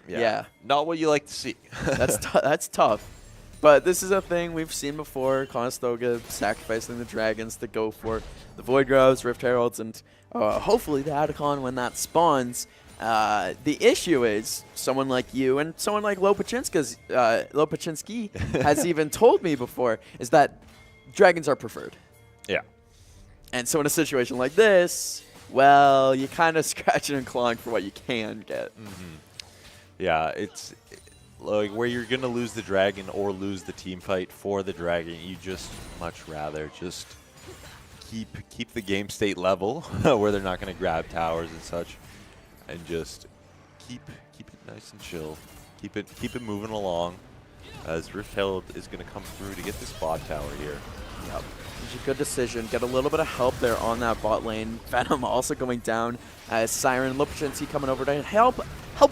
yeah, not what you like to see. That's tough. But this is a thing we've seen before. Conestoga sacrificing the dragons to go for the Void Groves, Rift Heralds, and hopefully the Atacon when that spawns. The issue is someone like you and someone like Lopachinsky has even told me before is that dragons are preferred. Yeah. And so in a situation like this, well, you kind of scratching and clawing for what you can get. Mm-hmm. Yeah, it's like where you're going to lose the dragon or lose the team fight for the dragon. You just much rather just keep the game state level where they're not going to grab towers and such, and just keep it nice and chill. Keep it moving along, as Rift Herald is going to come through to get this bot tower here. Yep. It's a good decision. Get a little bit of help there on that bot lane. Venom also going down as Siren Lopachinski coming over to help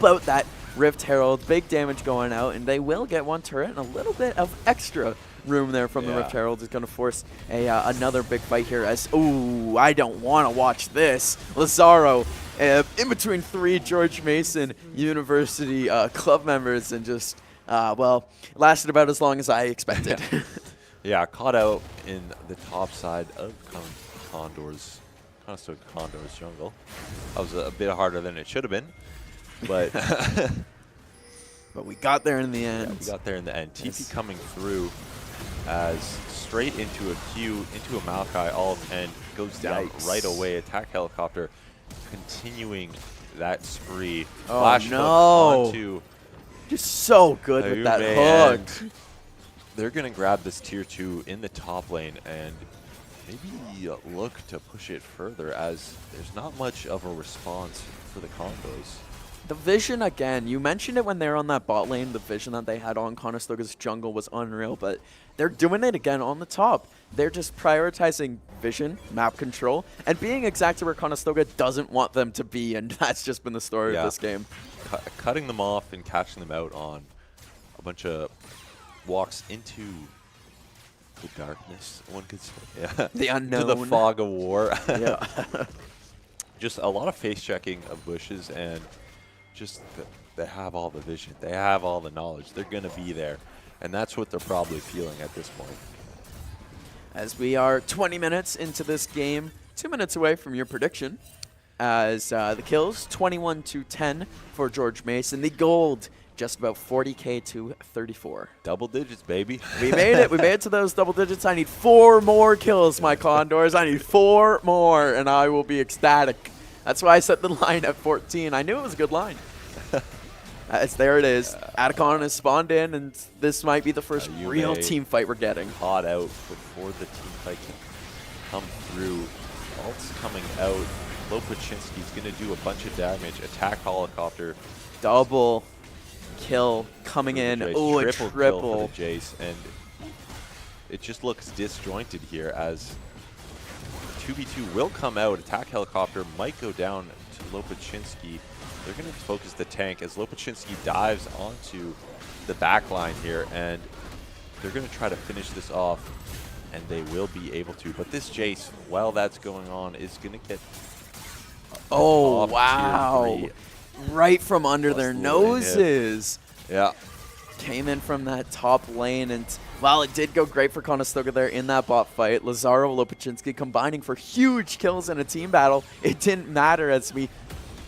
out that Rift Herald. Big damage going out, and they will get one turret, and a little bit of extra room there from the Rift Herald is going to force another big fight here. As I don't want to watch this. Lazaro in between 3 George Mason University club members, and just well, lasted about as long as I expected. Yeah, caught out in the top side of Condors jungle. That was a bit harder than it should have been, but but we got there in the end. Yeah, we got there in the end. TP coming through as straight into a Q, into a Maokai all 10, goes down right away. Attack Helicopter continuing that spree. Oh Flash no! Onto just so good with that hook. They're going to grab this tier 2 in the top lane and maybe look to push it further, as there's not much of a response for the Condors. The vision, again, you mentioned it when they were on that bot lane, the vision that they had on Conestoga's jungle was unreal, but they're doing it again on the top. They're just prioritizing vision, map control, and being exactly where Conestoga doesn't want them to be, and that's just been the story of this game. Cutting them off and catching them out on a bunch of walks into the darkness, one could say. Yeah. The unknown. To the fog of war. Yeah. Just a lot of face checking of bushes, and just they have all the vision. They have all the knowledge. They're going to be there. And that's what they're probably feeling at this point. As we are 20 minutes into this game, 2 minutes away from your prediction. As the kills, 21-10 for George Mason. The gold, just about 40K to 34. Double digits, baby. We made it. We made it to those double digits. I need 4 more kills, my Condors. I need 4 more, and I will be ecstatic. That's why I set the line at 14. I knew it was a good line. There it is. Atacon has spawned in, and this might be the first real team fight we're getting. Caught out before the team fight can come through. Ult's coming out. Lopachinski's going to do a bunch of damage. Attack Helicopter. Double kill coming in. Oh, a triple. Kill for the Jace, and it just looks disjointed here, as 2v2 will come out. Attack Helicopter might go down to Lopachinski. They're going to focus the tank as Lopachinski dives onto the back line here, and they're going to try to finish this off, and they will be able to. But this Jace, while that's going on, is going to get Oh, off wow. tier 3. Right from under Plus their the little hit. noses. Yeah. Came in from that top lane, and while it did go great for Conestoga there in that bot fight, Lazaro Lopachinski combining for huge kills in a team battle, it didn't matter as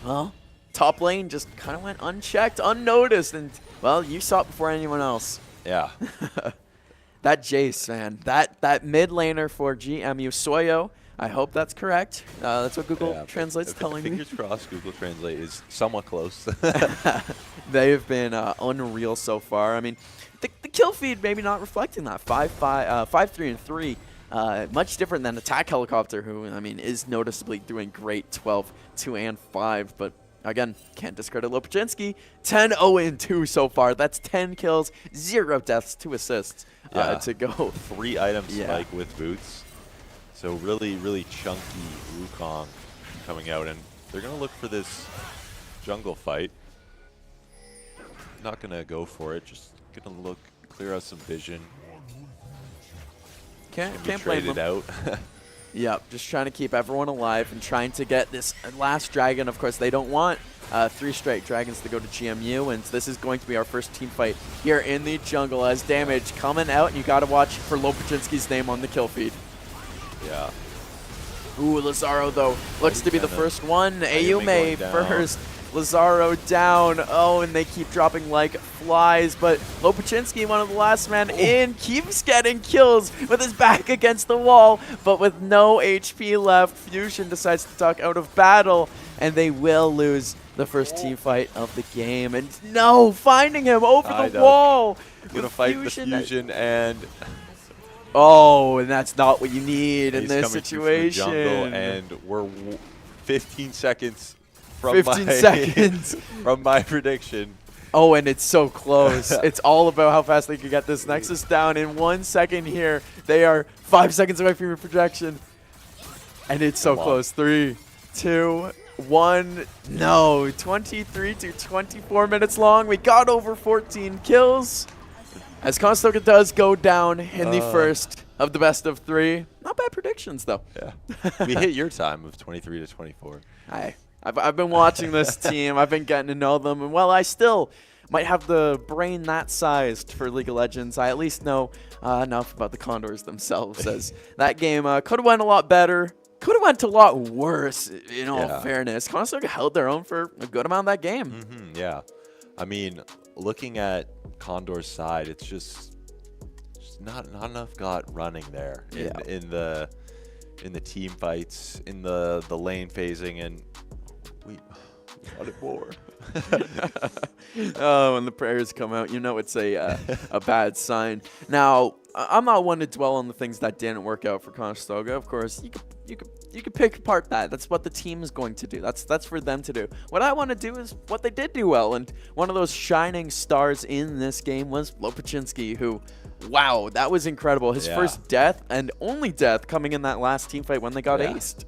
well, top lane just kind of went unchecked, unnoticed, and, well, you saw it before anyone else. Yeah. That Jace, man, that mid laner for GMU Soyo, I hope that's correct. That's what Google Translate's telling me. Fingers crossed, Google Translate is somewhat close. They have been unreal so far. I mean, the kill feed maybe not reflecting that. 5, 3, and 3. Much different than Attack Helicopter, who, I mean, is noticeably doing great 12, 2, and 5. But again, can't discredit Lopachinski. 10, 0, and 2 so far. That's 10 kills, 0 deaths, 2 assists to go. 3 items Yeah. with boots. So really, really chunky Wukong coming out, and they're going to look for this jungle fight. Not going to go for it, just going to look, clear out some vision. Can't Be blame traded them. out. Yep, just trying to keep everyone alive and trying to get this last dragon. Of course, they don't want 3 straight dragons to go to GMU, and this is going to be our first team fight here in the jungle as damage coming out, and you got to watch for Lopachinski's name on the kill feed. Yeah. Ooh, Lazaro, though, looks to be the first one. Ayume Ayume going down. first. Lazaro down. Oh, and they keep dropping like flies. But Lopachinski, one of the last men in, keeps getting kills with his back against the wall. But with no HP left, Fusion decides to duck out of battle. And they will lose the first team fight of the game. And no, finding him over the wall. Gonna fight the Fusion, and oh, and that's not what you need in he's this coming through from the situation. jungle, and we're 15 seconds from 15 seconds. from my prediction. Oh, and it's so close. It's all about how fast they can get this Nexus down in 1 second here. They are 5 seconds away from your projection. And it's so close. 3, 2, 1. No, 23 to 24 minutes long. We got over 14 kills. As Conestoga does go down in the first of the best of 3. Not bad predictions, though. Yeah. We hit your time of 23 to 24. I've been watching this team. I've been getting to know them. And while I still might have the brain that sized for League of Legends, I at least know enough about the Condors themselves, as that game could have went a lot better. Could have went a lot worse, in all fairness. Conestoga held their own for a good amount of that game. Yeah. I mean, looking at Condor's side, it's just not enough got running there in the team fights, in the lane phasing, and we wanted more. Oh, when the prayers come out, you know it's a bad sign. Now, I'm not one to dwell on the things that didn't work out for Conestoga. Of course, you could pick apart that. That's what the team is going to do. That's for them to do. What I want to do is what they did do well, and one of those shining stars in this game was Lopachinski, who, wow, that was incredible. His first death and only death coming in that last team fight when they got aced.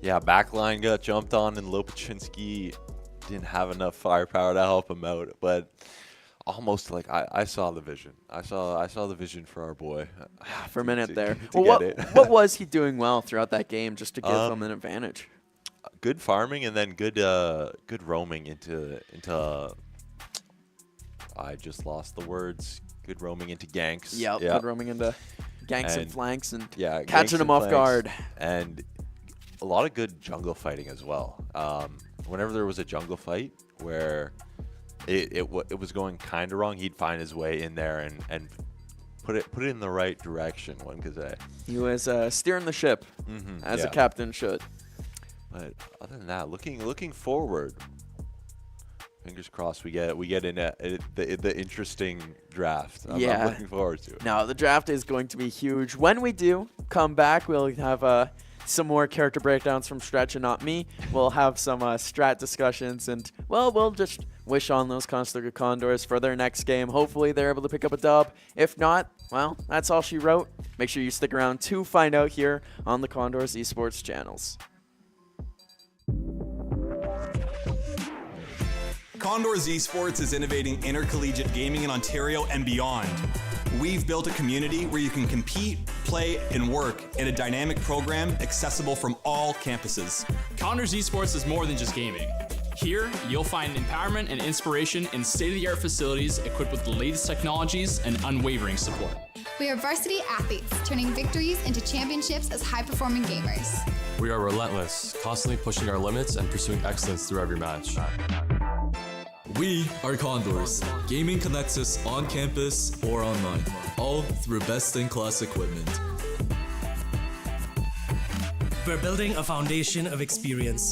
Yeah, backline got jumped on, and Lopachinski didn't have enough firepower to help him out, but almost like I saw the vision. I saw the vision for our boy. For a minute there. To Well, get it. what was he doing well throughout that game just to give them an advantage? Good farming, and then good roaming into I just lost the words. Good roaming into ganks. Yep. Good roaming into ganks and flanks and ganks catching them and off flanks, guard. and a lot of good jungle fighting as well. Whenever there was a jungle fight where it was going kind of wrong, he'd find his way in there and put it in the right direction, one could say. He was steering the ship as a captain should. But other than that, looking forward, fingers crossed we get in the interesting draft. I'm looking forward to it. No, the draft is going to be huge. When we do come back, we'll have some more character breakdowns from Stretch and not me. We'll have some strat discussions, and, well, we'll just wish on those Conestoga Condors for their next game. Hopefully they're able to pick up a dub. If not, well, that's all she wrote. Make sure you stick around to find out here on the Condors Esports channels. Condors Esports is innovating intercollegiate gaming in Ontario and beyond. We've built a community where you can compete, play, and work in a dynamic program accessible from all campuses. Condors Esports is more than just gaming. Here, you'll find empowerment and inspiration in state-of-the-art facilities equipped with the latest technologies and unwavering support. We are varsity athletes, turning victories into championships as high-performing gamers. We are relentless, constantly pushing our limits and pursuing excellence through every match. We are Condors. Gaming connects us on campus or online, all through best-in-class equipment. We're building a foundation of experience,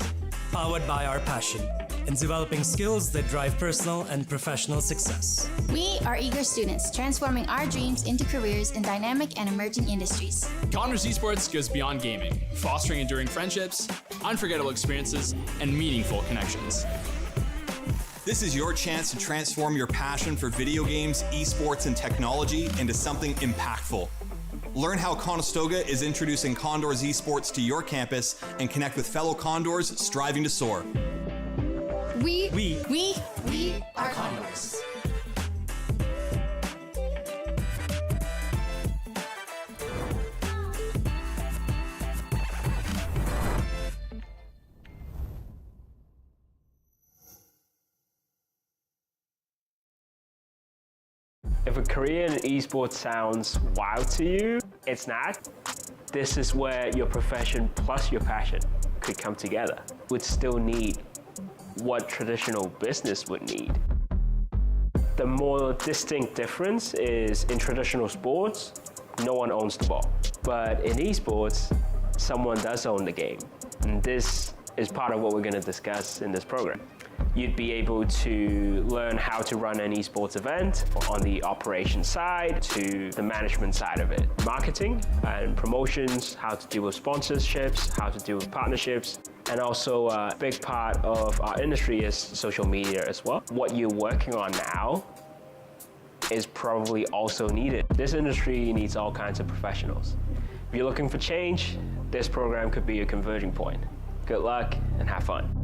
powered by our passion, and developing skills that drive personal and professional success. We are eager students, transforming our dreams into careers in dynamic and emerging industries. Condors Esports goes beyond gaming, fostering enduring friendships, unforgettable experiences, and meaningful connections. This is your chance to transform your passion for video games, esports, and technology into something impactful. Learn how Conestoga is introducing Condors Esports to your campus and connect with fellow Condors striving to soar. We are Condors. If a career in esports sounds wild to you, it's not. This is where your profession plus your passion could come together. Would still need what traditional business would need. The more distinct difference is in traditional sports, no one owns the ball. But in esports, someone does own the game. And this is part of what we're going to discuss in this program. You'd be able to learn how to run an esports event on the operations side to the management side of it. Marketing and promotions, how to deal with sponsorships, how to deal with partnerships, and also a big part of our industry is social media as well. What you're working on now is probably also needed. This industry needs all kinds of professionals. If you're looking for change, this program could be a converging point. Good luck and have fun.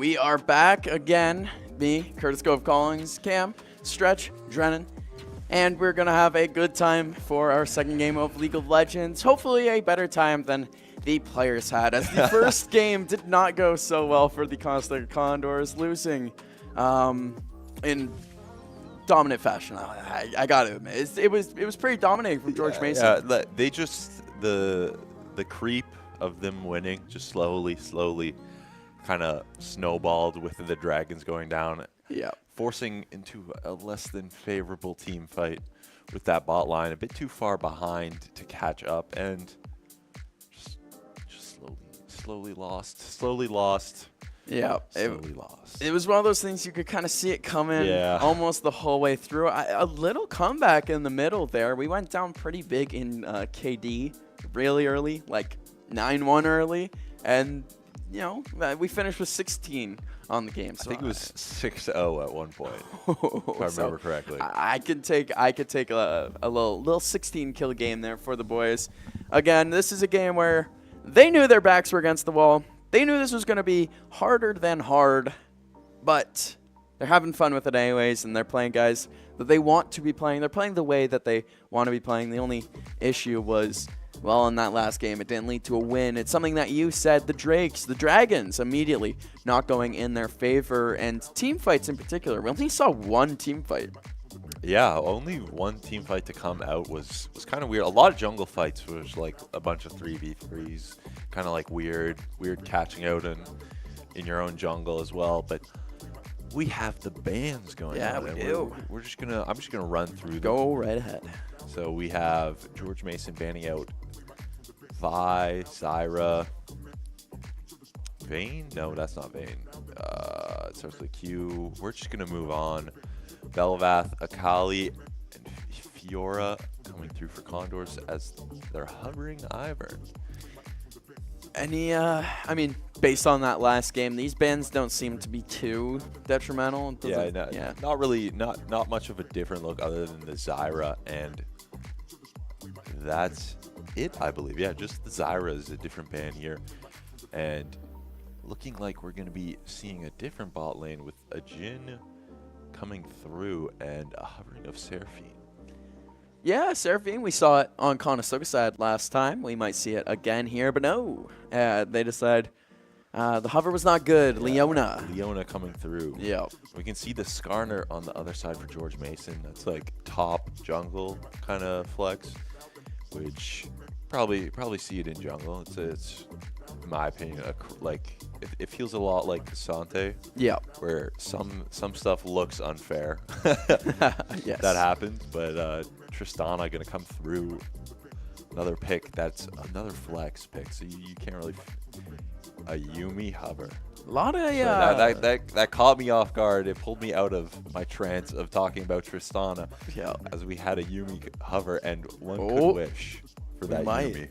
We are back again. Me, Curtis Cove Collins, Cam, Stretch, Drennan, and we're going to have a good time for our second game of League of Legends. Hopefully a better time than the players had, as the first game did not go so well for the Conestoga Condors, losing in dominant fashion. I got to admit, it was pretty dominating from George Mason. Yeah, they just the creep of them winning just slowly kind of snowballed with the Dragons going down. Yeah. Forcing into a less than favorable team fight with that bot line, a bit too far behind to catch up, and just slowly lost. Yeah, slowly lost. It was one of those things you could kind of see it coming almost the whole way through. A little comeback in the middle there. We went down pretty big in KD really early, like 9-1 early, and you know, we finished with 16 on the game. So I think it was 6-0 at one point, if I remember correctly. I could take a little 16 kill game there for the boys. Again, this is a game where they knew their backs were against the wall. They knew this was going to be harder than hard, but they're having fun with it anyways, and they're playing guys that they want to be playing. They're playing the way that they want to be playing. The only issue was, well, in that last game, it didn't lead to a win. It's something that you said, the Dragons, immediately not going in their favor, and team fights in particular. We only saw one team fight. Yeah, only one team fight to come out was kind of weird. A lot of jungle fights was like a bunch of 3v3s, kind of like weird catching out in your own jungle as well. But we have the bans going on. Yeah, we do. I'm just gonna run through them. Go right ahead. So we have George Mason banning out Vi, Zyra, Vayne? No, that's not Vayne. It starts with Q. We're just going to move on. Belvath, Akali, and Fiora coming through for Condors as they're hovering Ivern. I mean, based on that last game, these bans don't seem to be too detrimental. Not really, not much of a different look other than the Zyra, and that's it, I believe. Yeah, just the Zyra is a different ban here, and looking like we're going to be seeing a different bot lane with a Jhin coming through and a hovering of Seraphine. Yeah, Seraphine, we saw it on Conestoga side last time. We might see it again here, but no. They decide the hover was not good. Yeah, Leona coming through. Yeah. We can see the Skarner on the other side for George Mason. That's like top jungle kind of flex, which probably see it in jungle. It's in my opinion, it feels a lot like Cassante. Yeah. Where some stuff looks unfair. Yes. That happens, but Tristana gonna come through. Another pick. That's another flex pick. So you can't really. A Yuumi hover. A lot of that caught me off guard. It pulled me out of my trance of talking about Tristana. Yeah. As we had a Yuumi hover, and one could wish for that Yuumi.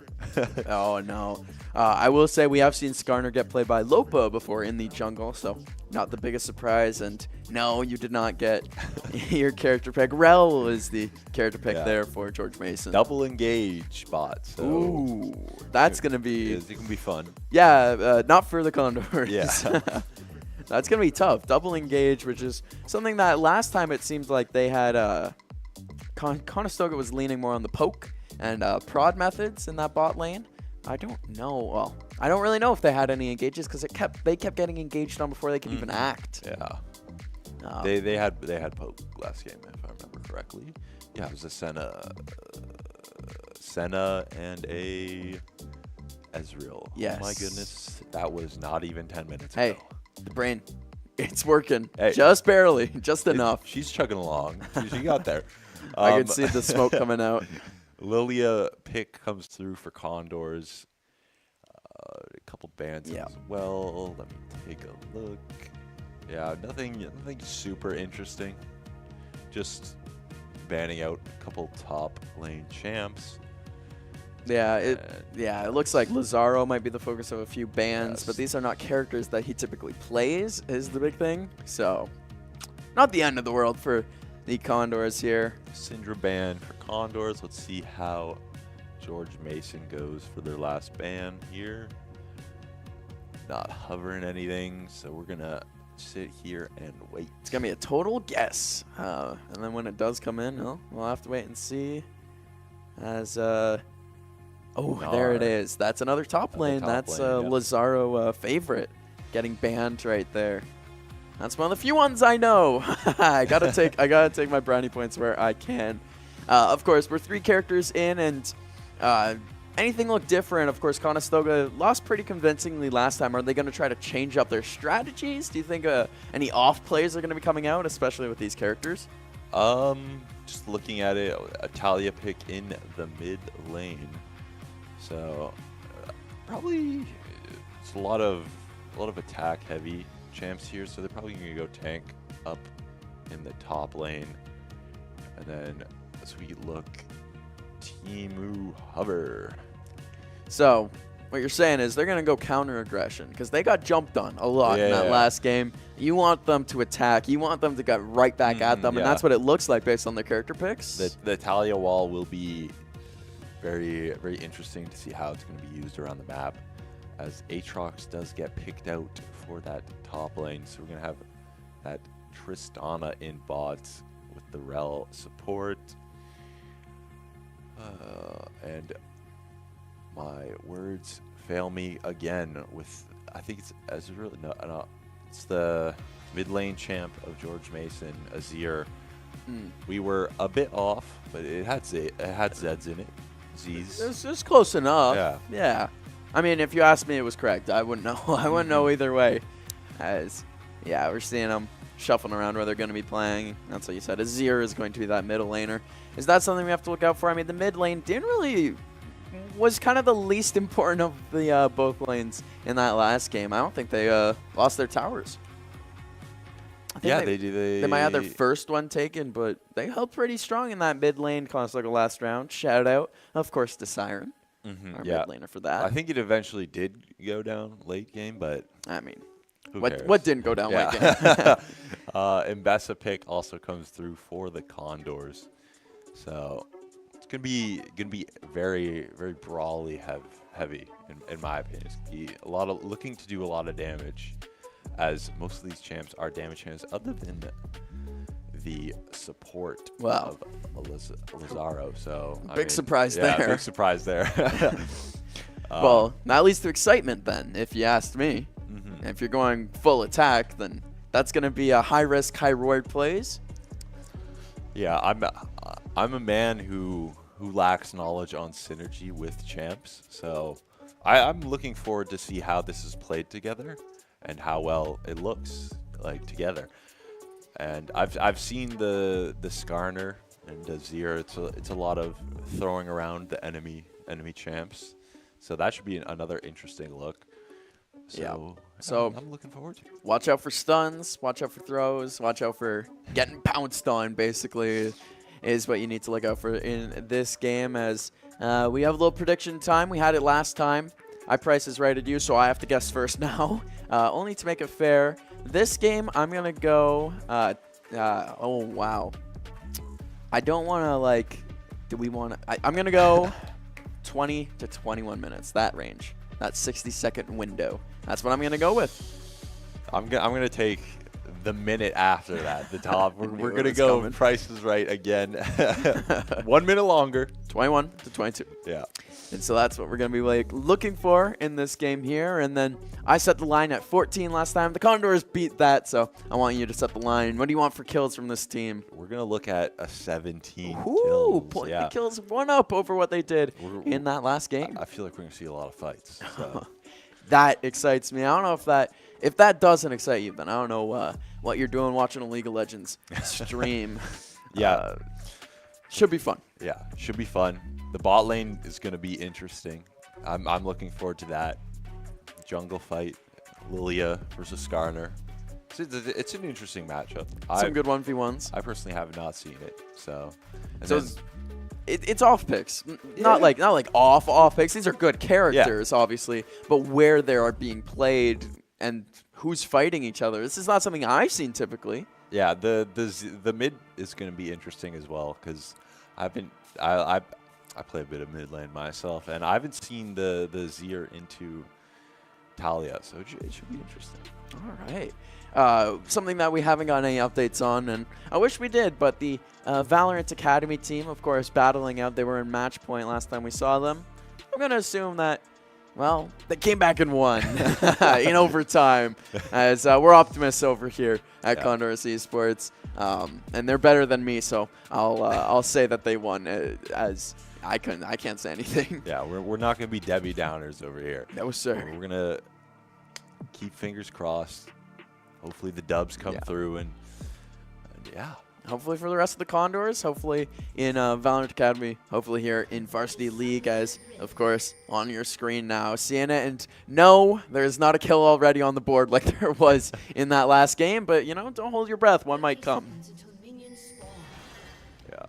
Oh no. I will say we have seen Skarner get played by Lopa before in the jungle, so not the biggest surprise. And no, you did not get your character pick. Rel is the character pick there for George Mason. Double engage bot. So ooh, that's gonna be. It can be fun. Yeah, not for the Condors. Yeah. That's gonna be tough. Double engage, which is something that last time it seemed like they had. Conestoga was leaning more on the poke and prod methods in that bot lane. I don't know. Well, I don't really know if they had any engages because they kept getting engaged on before they could even act. Yeah. They had poke last game if I remember correctly. Yeah, it was a Senna and a Ezreal. Yes. Oh my goodness, that was not even 10 minutes ago. Hey, the brain, it's working. Hey, just barely, just enough. She's chugging along. She got there. I could see the smoke coming out. Lilia pick comes through for Condors. A couple bans as well. Let me take a look. Yeah, nothing super interesting. Just banning out a couple top lane champs. Yeah, it looks like Lazaro might be the focus of a few bans, but these are not characters that he typically plays, is the big thing. So, not the end of the world for the Condors here. Syndra ban for Condors. Let's see how George Mason goes for their last ban here. not hovering anything, so we're gonna sit here and wait. It's gonna be a total guess, and then when it does come in, we'll have to wait and see. As there it is. That's another top lane. That's Lazaro favorite getting banned right there. That's one of the few ones I know. I gotta take my brownie points where I can. Of course, we're 3 characters in, and anything look different? Of course, Conestoga lost pretty convincingly last time. Are they going to try to change up their strategies? Do you think any off plays are going to be coming out, especially with these characters? Just looking at it, a Talia pick in the mid lane. So probably it's a lot of attack heavy champs here. So they're probably going to go tank up in the top lane, and then as we look, Timu Hover. So what you're saying is they're going to go counter aggression because they got jumped on a lot in that last game. You want them to attack. You want them to get right back at them, and that's what it looks like based on their character picks. The Talia wall will be very, very interesting to see how it's going to be used around the map, as Aatrox does get picked out for that top lane. So we're going to have that Tristana in bots with the Rel support. And my words fail me again with, I think it's Azir. No, it's the mid lane champ of George Mason, Azir. We were a bit off, but it had Zeds in it. Z's. It's close enough. Yeah. I mean, if you asked me, it was correct. I wouldn't know. I wouldn't know either way. We're seeing them shuffling around where they're going to be playing. That's what you said. Azir is going to be that middle laner. Is that something we have to look out for? I mean, the mid lane was kind of the least important of the both lanes in that last game. I don't think they lost their towers. They do. They might have their first one taken, but they held pretty strong in that mid lane Conestoga last round. Shout out, of course, to Siren, our mid laner for that. I think it eventually did go down late game, but I mean, who what cares? didn't go down late game? Mbessa pick also comes through for the Condors, so it's gonna be very, very brawly heavy in my opinion. It's gonna be looking to do a lot of damage, as most of these champs are damage champs, other than the support of Lazaro. So big surprise there. Big surprise there. Well, that leads to excitement then, if you asked me. If you're going full attack, then that's going to be a high risk, high reward plays. Yeah, I'm a man who lacks knowledge on synergy with champs, so I'm looking forward to see how this is played together and how well it looks like together. And I've seen the Skarner and Azir. It's a lot of throwing around the enemy champs, so that should be another interesting look. So I'm looking forward to it. Watch out for stuns, watch out for throws, watch out for getting pounced on, basically, is what you need to look out for in this game. As we have a little prediction time. We had it last time. I Price is Right at you, so I have to guess first now, only to make it fair. This game, I'm going to go, oh, wow. I don't want to, I'm going to go 20 to 21 minutes, that range, that 60-second window. That's what I'm going to go with. I'm going to take the minute after that, the top. We're going to go Price is Right again. 1 minute longer. 21 to 22. Yeah. And so that's what we're going to be looking for in this game here. And then I set the line at 14 last time. The Condors beat that, so I want you to set the line. What do you want for kills from this team? We're going to look at a 17 kills. Point the kills, one up over what they did in that last game. I feel like we're going to see a lot of fights. So. That excites me. I don't know if that doesn't excite you, then I don't know what you're doing watching a League of Legends stream. Should be fun. Yeah, should be fun. The bot lane is going to be interesting. I'm looking forward to that. Jungle fight, Lilia versus Skarner. It's an interesting matchup. Some good 1v1s. I personally have not seen it, so. It's off picks, not like off picks. These are good characters, obviously, but where they are being played and who's fighting each other. This is not something I've seen typically. Yeah, the mid is going to be interesting as well, because I play a bit of mid lane myself, and I haven't seen the Zir into Talia, so it should be interesting. All right. Something that we haven't got any updates on, and I wish we did, but the Valorant Academy team, of course, battling out. They were in match point last time we saw them. I'm going to assume that, well, they came back and won in overtime, as we're optimists over here at Condors Esports, and they're better than me, so I'll say that they won, as I can't say anything. Yeah, we're not going to be Debbie Downers over here. No, sir. We're going to keep fingers crossed. Hopefully the dubs come through, and yeah. Hopefully for the rest of the Condors, hopefully in Valorant Academy, hopefully here in Varsity League, as, of course, on your screen now, seeing it. And no, there's not a kill already on the board like there was in that last game, but, you know, don't hold your breath. One might come. Yeah.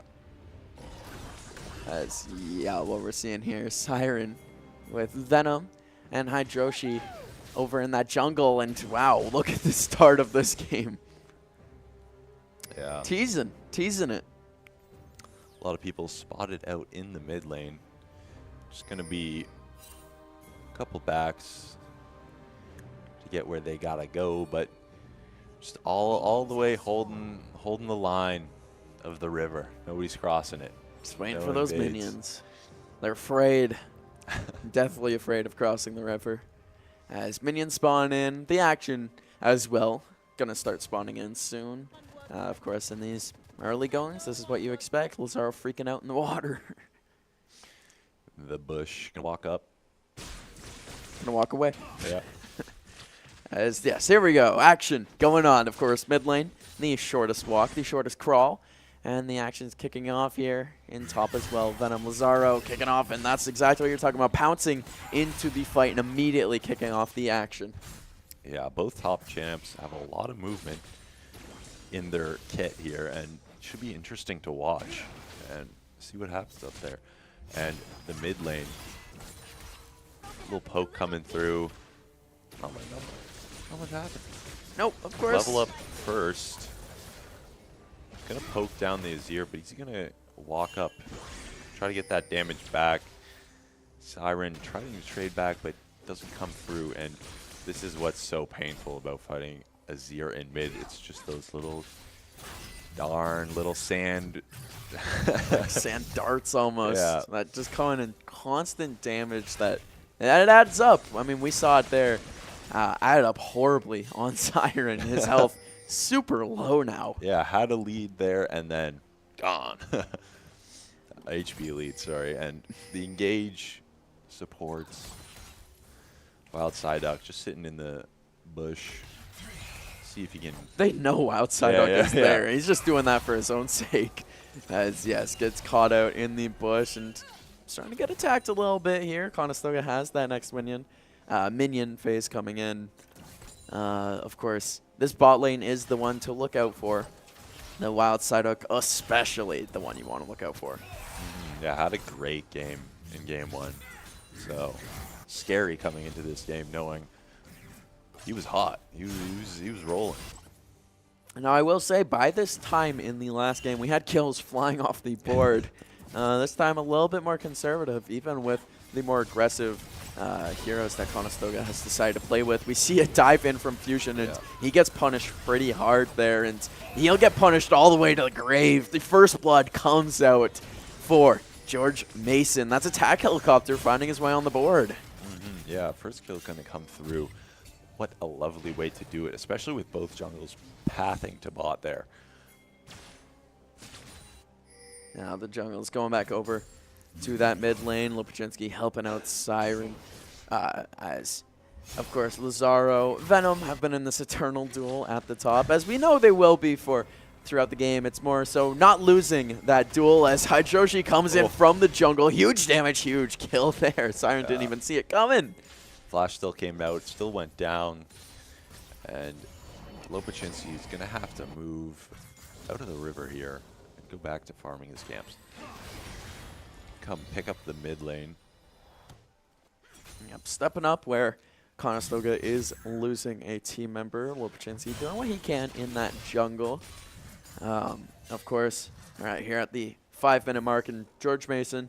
As, what we're seeing here, Siren with Venom and Hydroshi over in that jungle, and wow, look at the start of this game. Yeah. Teasing it. A lot of people spotted out in the mid lane. Just going to be a couple backs to get where they got to go, but just all the way holding the line of the river. Nobody's crossing it. Just waiting for those minions. They're afraid. Definitely afraid of crossing the river. As minions spawn in, the action as well. Gonna start spawning in soon. Of course, in these early goings, this is what you expect. Lazaro freaking out in the water. The bush can walk up. Gonna walk away. Yeah. Yes, here we go. Action going on. Of course, mid lane, the shortest walk, the shortest crawl. And the action's kicking off here in top as well. Venom Lazaro kicking off, and that's exactly what you're talking about. Pouncing into the fight and immediately kicking off the action. Yeah, both top champs have a lot of movement in their kit here, and it should be interesting to watch and see what happens up there. And the mid lane, little poke coming through. Not much happened. Nope, of course. Level up first. Gonna poke down the Azir, but he's gonna walk up, try to get that damage back. Siren trying to trade back, but doesn't come through. And this is what's so painful about fighting Azir in mid. It's just those little little sand sand darts almost. Yeah. That just coming in constant damage that it adds up. I mean, we saw it there. Added up horribly on Siren. His health super low now. Yeah, had a lead there and then gone. HP lead, sorry. And the engage supports Wild Psyduck just sitting in the bush. See if he can. They know outside is there. He's just doing that for his own sake. As yes, gets caught out in the bush and starting to get attacked a little bit here. Conestoga has that next minion phase coming in. Of course, this bot lane is the one to look out for. The Wild Psyduck, especially the one you want to look out for. Yeah, had a great game in game one. So scary coming into this game, knowing he was hot. He was rolling. Now, I will say, by this time in the last game, we had kills flying off the board. This time, a little bit more conservative, even with the more aggressive heroes that Conestoga has decided to play with. We see a dive in from Fusion, and he gets punished pretty hard there, and he'll get punished all the way to the grave. The first blood comes out for George Mason. That's Attack Helicopter finding his way on the board. Yeah, first kill going to come through. What a lovely way to do it, especially with both jungles pathing to bot there. Now the jungle's going back over to that mid lane. Lopachinski helping out Siren as, of course, Lazaro, Venom have been in this eternal duel at the top, as we know they will be for throughout the game. It's more so not losing that duel as Hydroshi comes in from the jungle. Huge damage, huge kill there. Siren didn't even see it coming. Flash still came out, still went down, and Lopachinski is going to have to move out of the river here and go back to farming his camps. Come pick up the mid lane. Yep, stepping up where Conestoga is losing a team member. Lopachinski doing what he can in that jungle. Of course, right here at the 5-minute mark, and George Mason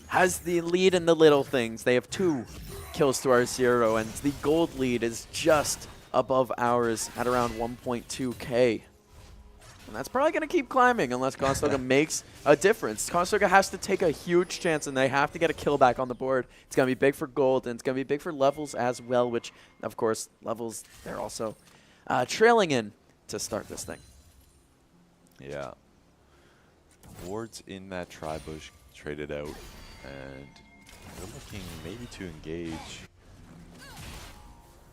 has the lead in the little things. They have 2 kills to our 0, and the gold lead is just above ours at around 1.2k. And that's probably going to keep climbing unless Conestoga makes a difference. Conestoga has to take a huge chance, and they have to get a kill back on the board. It's going to be big for gold, and it's going to be big for levels as well, which, of course, levels, they're also trailing in to start this thing. Yeah. Wards in that tri-bush traded out, and they're looking maybe to engage.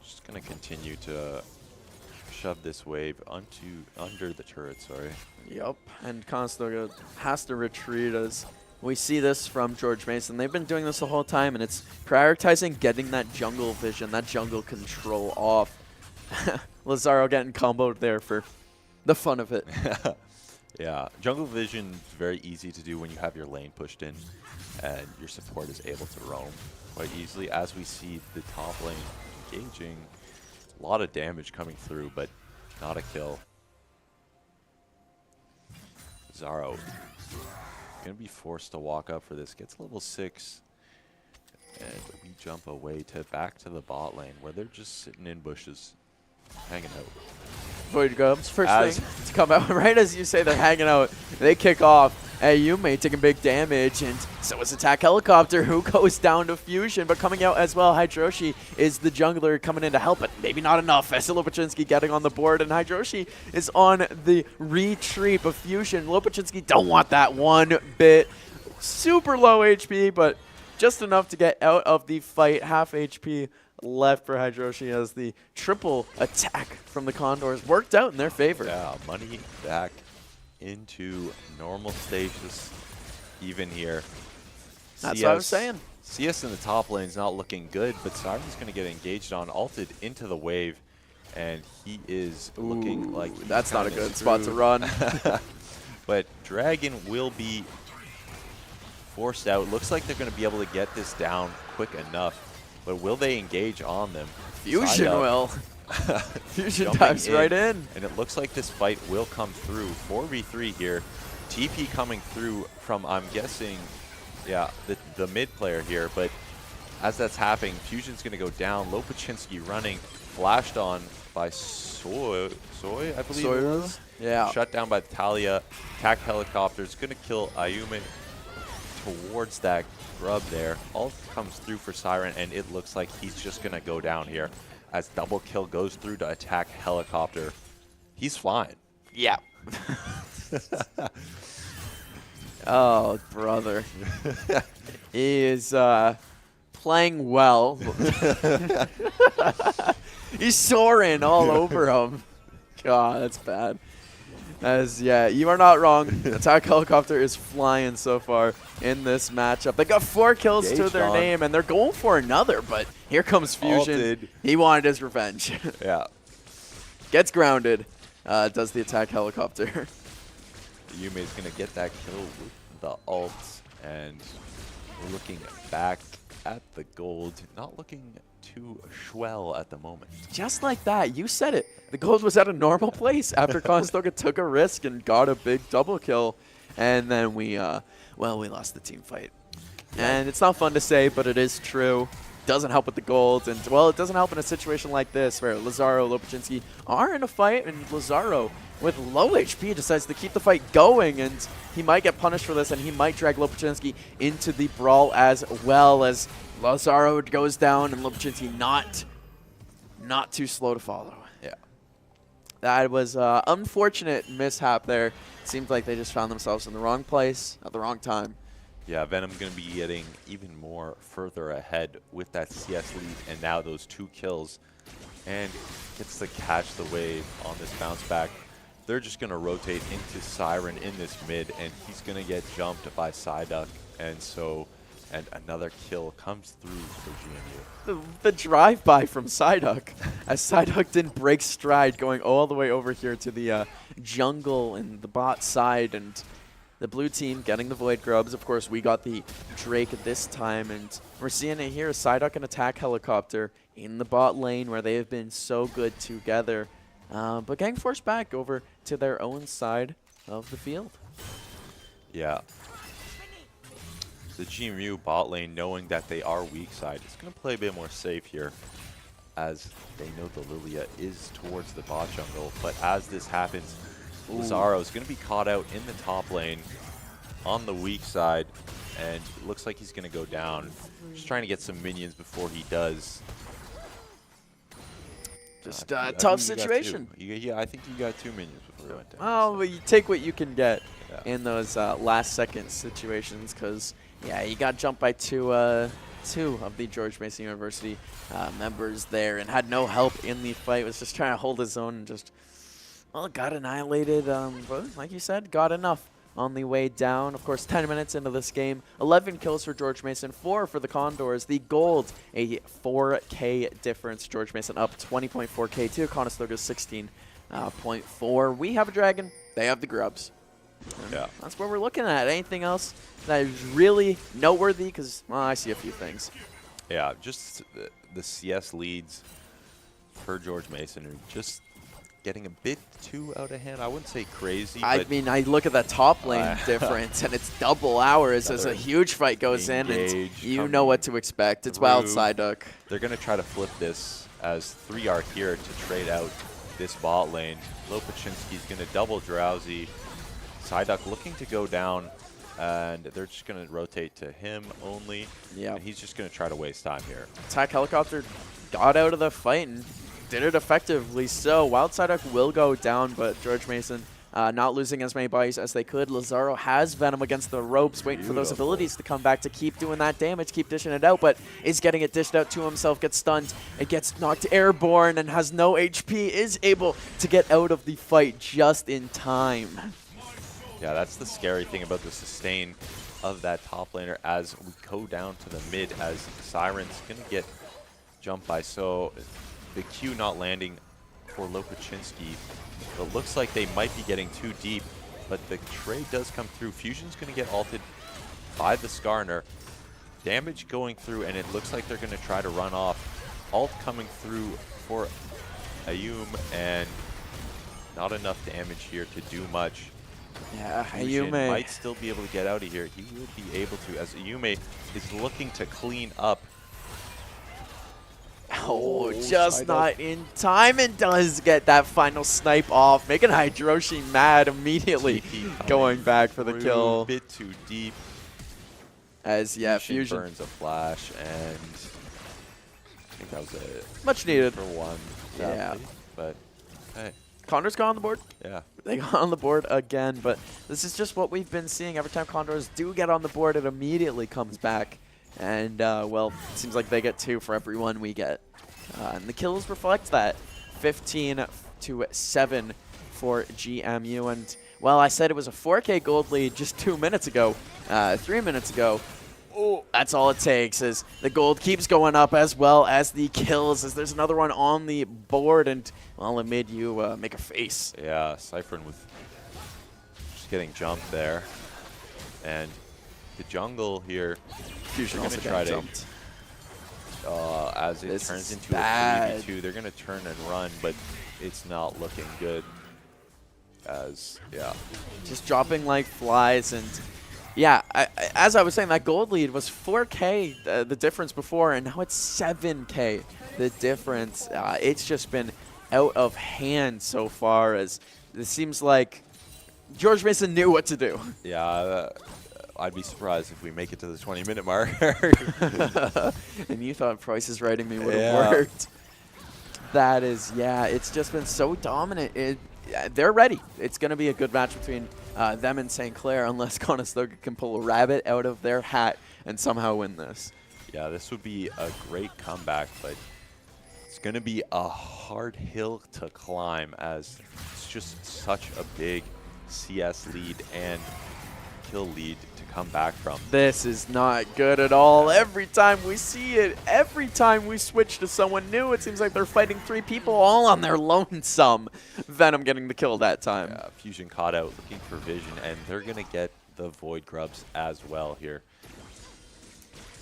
Just going to continue to shove this wave under the turret, sorry. Yep, and Conestoga has to retreat as we see this from George Mason. They've been doing this the whole time, and it's prioritizing getting that jungle vision, that jungle control off. Lazaro getting comboed there for the fun of it. Yeah, jungle vision is very easy to do when you have your lane pushed in and your support is able to roam quite easily. As we see the top lane engaging, a lot of damage coming through, but not a kill. Zaro going to be forced to walk up for this. Gets level 6, and we jump away back to the bot lane where they're just sitting in bushes, hanging out. Void Grubs, first thing to come out, right as you say they're hanging out, they kick off. Yume taking big damage, and so is Attack Helicopter, who goes down to Fusion, but coming out as well, Hydroshi is the jungler coming in to help, but maybe not enough. as Lopachinski getting on the board, and Hydroshi is on the retreat of Fusion. Lopachinski don't want that one bit. Super low HP, but just enough to get out of the fight. Half HP left for Hydroshi as the triple attack from the Condors worked out in their favor. Yeah, money back into normal status even here. That's what I was saying. CS in the top lane is not looking good, but Siren's going to get engaged on, ulted into the wave, and he is looking like that's not a good spot to run. But Dragon will be forced out. Looks like they're going to be able to get this down quick enough, but will they engage on them? Fusion will. Fusion dives right in. And it looks like this fight will come through. 4v3 here. TP coming through from, I'm guessing, yeah, the mid player here. But as that's happening, Fusion's going to go down. Lopachinski running, flashed on by Soy, I believe it was. Yeah. Shut down by Talia. Attack Helicopter's going to kill Ayume towards that grub there. All comes through for Siren, and it looks like he's just going to go down here as double kill goes through to Attack Helicopter. He's flying. Yeah. Oh, brother. He is playing well. He's soaring all over him. God, that's bad. Yeah, you are not wrong. Attack Helicopter is flying so far in this matchup. They got 4 kills to their name, and they're going for another, but here comes Fusion. Alted. He wanted his revenge. Yeah. Gets grounded. Does the Attack Helicopter. Yume's going to get that kill with the ult, and we're looking back at the gold. Not looking too swell at the moment. Just like that. You said it. The gold was at a normal place after Conestoga took a risk and got a big double kill. And then we lost the team fight. And it's not fun to say, but it is true. Doesn't help with the gold. And, well, it doesn't help in a situation like this where Lazaro, Lopachinski are in a fight, and Lazaro, with low HP, decides to keep the fight going, and he might get punished for this, and he might drag Lopachinski into the brawl as well, as Lazaro goes down, and Lopachinski not too slow to follow. Yeah. That was an unfortunate mishap there. Seems like they just found themselves in the wrong place at the wrong time. Yeah, Venom's going to be getting even more further ahead with that CS lead, and now those 2 kills, and gets to catch the wave on this bounce back. They're just going to rotate into Siren in this mid, and he's going to get jumped by Psyduck, and another kill comes through for GMU. The drive-by from Psyduck, as Psyduck didn't break stride, going all the way over here to the jungle and the bot side, and the blue team getting the Void Grubs. Of course, we got the Drake at this time, and we're seeing it here. Psyduck and Attack Helicopter in the bot lane where they have been so good together, but getting forced back over to their own side of the field. Yeah. the GMU bot lane, knowing that they are weak side, is going to play a bit more safe here, as they know the Lilia is towards the bot jungle. But as this happens, Lazaro is going to be caught out in the top lane on the weak side, and it looks like he's going to go down. Just trying to get some minions before he does. Just a tough situation. Yeah, I think you got 2 minions before he went down. Oh, well, you take what you can get in those last second situations, because, yeah, you got jumped by two of the George Mason University members there and had no help in the fight. Was just trying to hold his own and just, well, got annihilated. But like you said, got enough on the way down. Of course, 10 minutes into this game, 11 kills for George Mason, 4 for the Condors. The gold, a 4K difference. George Mason up 20.4K to Conestoga 16.4. We have a dragon. They have the grubs. Yeah, that's what we're looking at. Anything else that is really noteworthy? Because, well, I see a few things. Yeah, just the CS leads for George Mason are just getting a bit too out of hand. I wouldn't say crazy. I mean, I look at that top lane difference, and it's double hours as a huge fight goes in, and you know what to expect. It's wild Psyduck. They're going to try to flip this as 3 are here to trade out this bot lane. Lopaczynski's going to double Drowsy. Psyduck looking to go down, and they're just going to rotate to him only. Yeah. And he's just going to try to waste time here. Attack Helicopter got out of the fight and did it effectively. So Wild Psyduck will go down, but George Mason not losing as many bodies as they could. Lazaro has Venom against the ropes, waiting for those abilities to come back to keep doing that damage, keep dishing it out, but is getting it dished out to himself, gets stunned, it gets knocked airborne and has no HP, is able to get out of the fight just in time. Yeah, that's the scary thing about the sustain of that top laner as we go down to the mid, as Siren's going to get jumped by. So the Q not landing for Lopaczynski. It looks like they might be getting too deep, but the trade does come through. Fusion's going to get ulted by the Skarner. Damage going through, and it looks like they're going to try to run off. Ult coming through for Ayum, and not enough damage here to do much. Yeah, Ayume might still be able to get out of here. He will be able to, as Ayume is looking to clean up. Oh, just not in time, and does get that final snipe off, making Hydroshi mad immediately, going back for the kill. A bit too deep. As, yeah, Fusion burns a flash, and I think that was a much needed for one. Yeah. But, hey. Condors got on the board. Yeah. They got on the board again, but this is just what we've been seeing. Every time Condors do get on the board, it immediately comes back. And, well, it seems like they get 2 for every 1 we get. And the kills reflect that. 15-7 for GMU. And, well, I said it was a 4K gold lead just 2 minutes ago, 3 minutes ago. Oh, that's all it takes, as the gold keeps going up as well as the kills, as there's another one on the board, and, well, it made you make a face. Yeah, Cyphern with just getting jumped there. And the jungle here, Fusion they're also going to try jumped. As it turns into a 3v2, they're going to turn and run, but it's not looking good. As, yeah. Just dropping like flies, and yeah, as I was saying, that gold lead was 4K, the difference before, and now it's 7K, the difference. It's just been out of hand so far, as it seems like George Mason knew what to do. Yeah, I'd be surprised if we make it to the 20-minute mark. And you thought Price is Right me would have worked. That is, yeah, it's just been so dominant. They're ready. It's going to be a good match between them and St. Clair, unless Conestoga can pull a rabbit out of their hat and somehow win this. Yeah, this would be a great comeback, but it's going to be a hard hill to climb, as it's just such a big CS lead and kill lead to come back from. This is not good at all. Every time we see it, every time we switch to someone new, it seems like they're fighting 3 people all on their lonesome. Venom getting the kill that time. Yeah, Fusion caught out looking for vision, and they're going to get the Void Grubs as well here.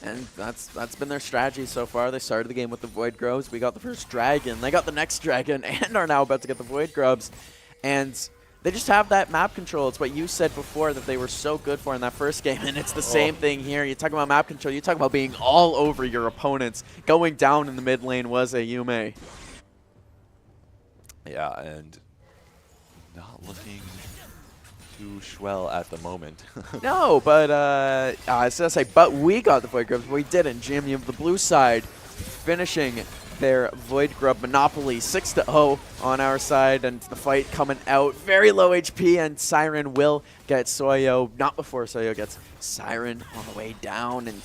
And that's been their strategy so far. They started the game with the Void Grubs. We got the first dragon. They got the next dragon and are now about to get the Void Grubs. And they just have that map control. It's what you said before that they were so good for in that first game, and it's the same thing here. You talk about map control, you talk about being all over your opponents. Going down in the mid lane was a Yume. Yeah, and not looking too swell at the moment. No, but I was gonna say, but we got the Void Grubs, but we didn't. GMU of the blue side finishing their Void Grub monopoly 6-0 on our side, and the fight coming out very low HP, and Siren will get Soyo, not before Soyo gets Siren on the way down, and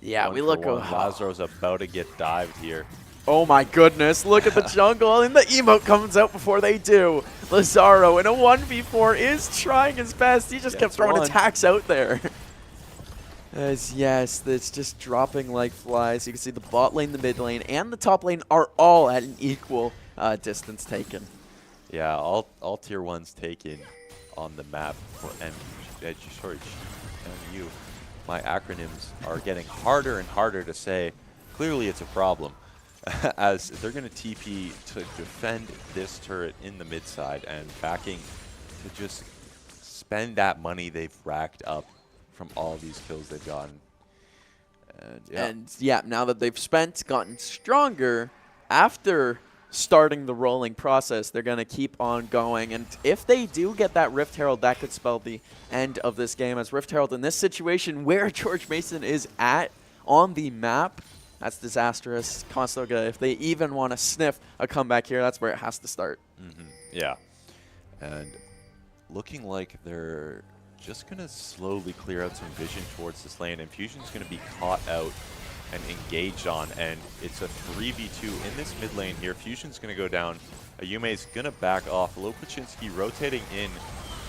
yeah, we look. Lazaro's about to get dived here. Oh my goodness, look at the jungle, and the emote comes out before they do. Lazaro in a 1v4 is trying his best. He just kept throwing attacks out there. Yes, it's just dropping like flies. You can see the bot lane, the mid lane, and the top lane are all at an equal distance taken. Yeah, all tier 1s taken on the map for MU. My acronyms are getting harder and harder to say. Clearly it's a problem. As they're going to TP to defend this turret in the mid side and backing to just spend that money they've racked up from all these kills they've gotten. And yeah, now that they've gotten stronger after starting the rolling process, they're going to keep on going. And if they do get that Rift Herald, that could spell the end of this game, as Rift Herald in this situation where George Mason is at on the map, that's disastrous. Conestoga, if they even want to sniff a comeback here, that's where it has to start. Yeah. And looking like they're just going to slowly clear out some vision towards this lane. And Fusion's going to be caught out and engaged on. And it's a 3v2 in this mid lane here. Fusion's going to go down. Ayume's going to back off. Lopaczynski rotating in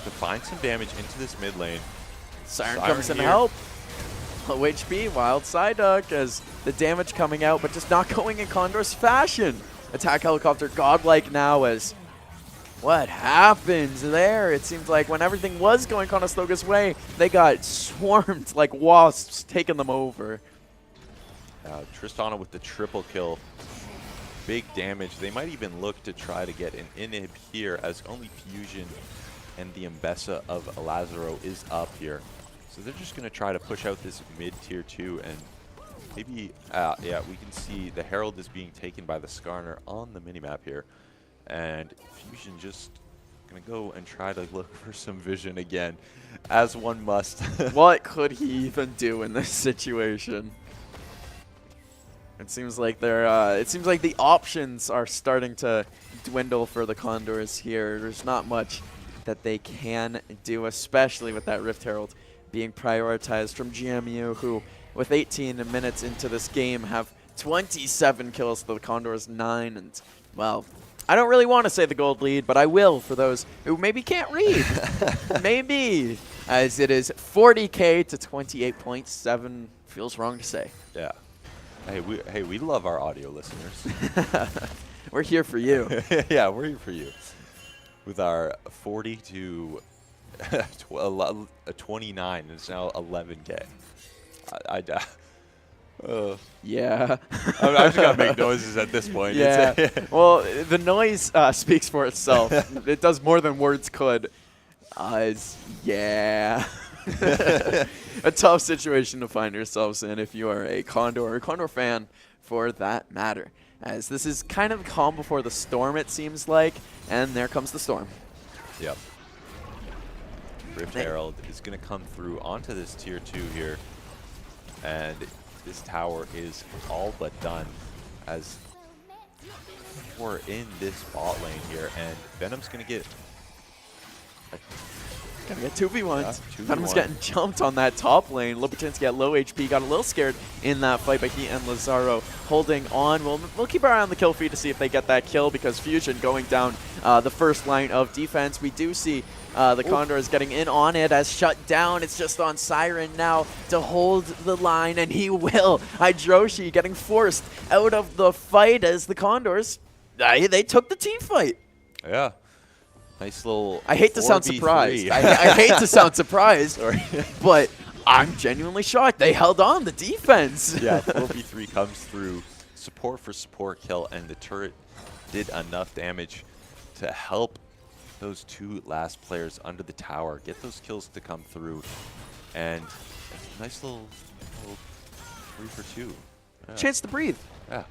to find some damage into this mid lane. Siren comes in to help. Low HP, wild side duck as the damage coming out, but just not going in Condors fashion. Attack helicopter godlike now as what happens there? It seems like when everything was going Conestoga's way, they got swarmed like wasps, taking them over. Tristana with the triple kill. Big damage. They might even look to try to get an inhib here, as only Fusion and the Mbessa of Lazaro is up here. So they're just going to try to push out this mid-tier 2, and maybe, yeah, we can see the Herald is being taken by the Skarner on the minimap here. And Fusion just going to go and try to look for some vision again, as one must. What could he even do in this situation? It seems like the options are starting to dwindle for the Condors here. There's not much that they can do, especially with that Rift Herald being prioritized from GMU, who, with 18 minutes into this game, have 27 kills to the Condors 9. And, well, I don't really want to say the gold lead, but I will for those who maybe can't read. Maybe. As it is 40K to 28.7. Feels wrong to say. Yeah. Hey, we love our audio listeners. We're here for you. Yeah, we're here for you. With our 40 to 29, it's now 11K. Yeah. I just got to make noises at this point. Yeah. Well, the noise speaks for itself. It does more than words could. Yeah. A tough situation to find yourselves in if you are a Condor or a Condor fan for that matter. As this is kind of calm before the storm, it seems like. And there comes the storm. Yep. Rift Herald is going to come through onto this tier 2 here. And this tower is all but done, as we're in this bot lane here. And Venom's going to get... Gonna get 2v1s. Yeah, 2v1. Venom's getting jumped on that top lane. Lopaczynski at low HP, got a little scared in that fight, but he and Lazaro holding on. We'll keep our eye on the kill feed to see if they get that kill, because Fusion going down the first line of defense. We do see the Condors getting in on it as shut down. It's just on Siren now to hold the line, and he will. Hydroshi getting forced out of the fight as the Condors, they took the team fight. Yeah. Nice little I hate to sound surprised. I hate to sound surprised, but I'm genuinely shocked. They held on the defense. Yeah, 4v3 comes through. Support for support kill, and the turret did enough damage to help those 2 last players under the tower, get those kills to come through, and a nice little 3 for 2. Yeah. Chance to breathe. Yeah.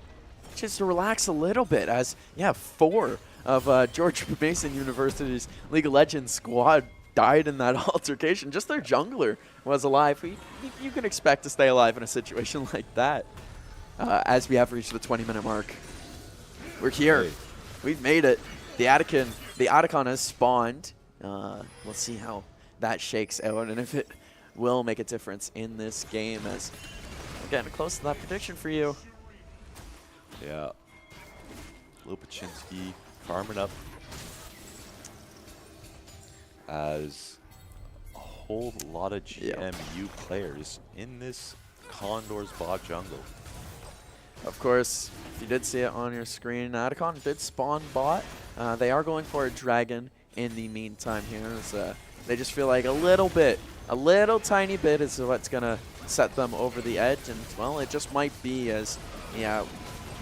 Chance to relax a little bit as, 4 of George Mason University's League of Legends squad died in that altercation. Just their jungler was alive. You can expect to stay alive in a situation like that as we have reached the 20-minute mark. We're here. We've made it. The Atacon has spawned. We'll see how that shakes out and if it will make a difference in this game as we're getting close to that prediction for you. Yeah. Lopachinski farming up as a whole lot of GMU players in this Condors bot jungle. Of course, if you did see it on your screen, Atacon did spawn bot. They are going for a dragon in the meantime here. As, they just feel like a little tiny bit is what's going to set them over the edge. And, well, it just might be as,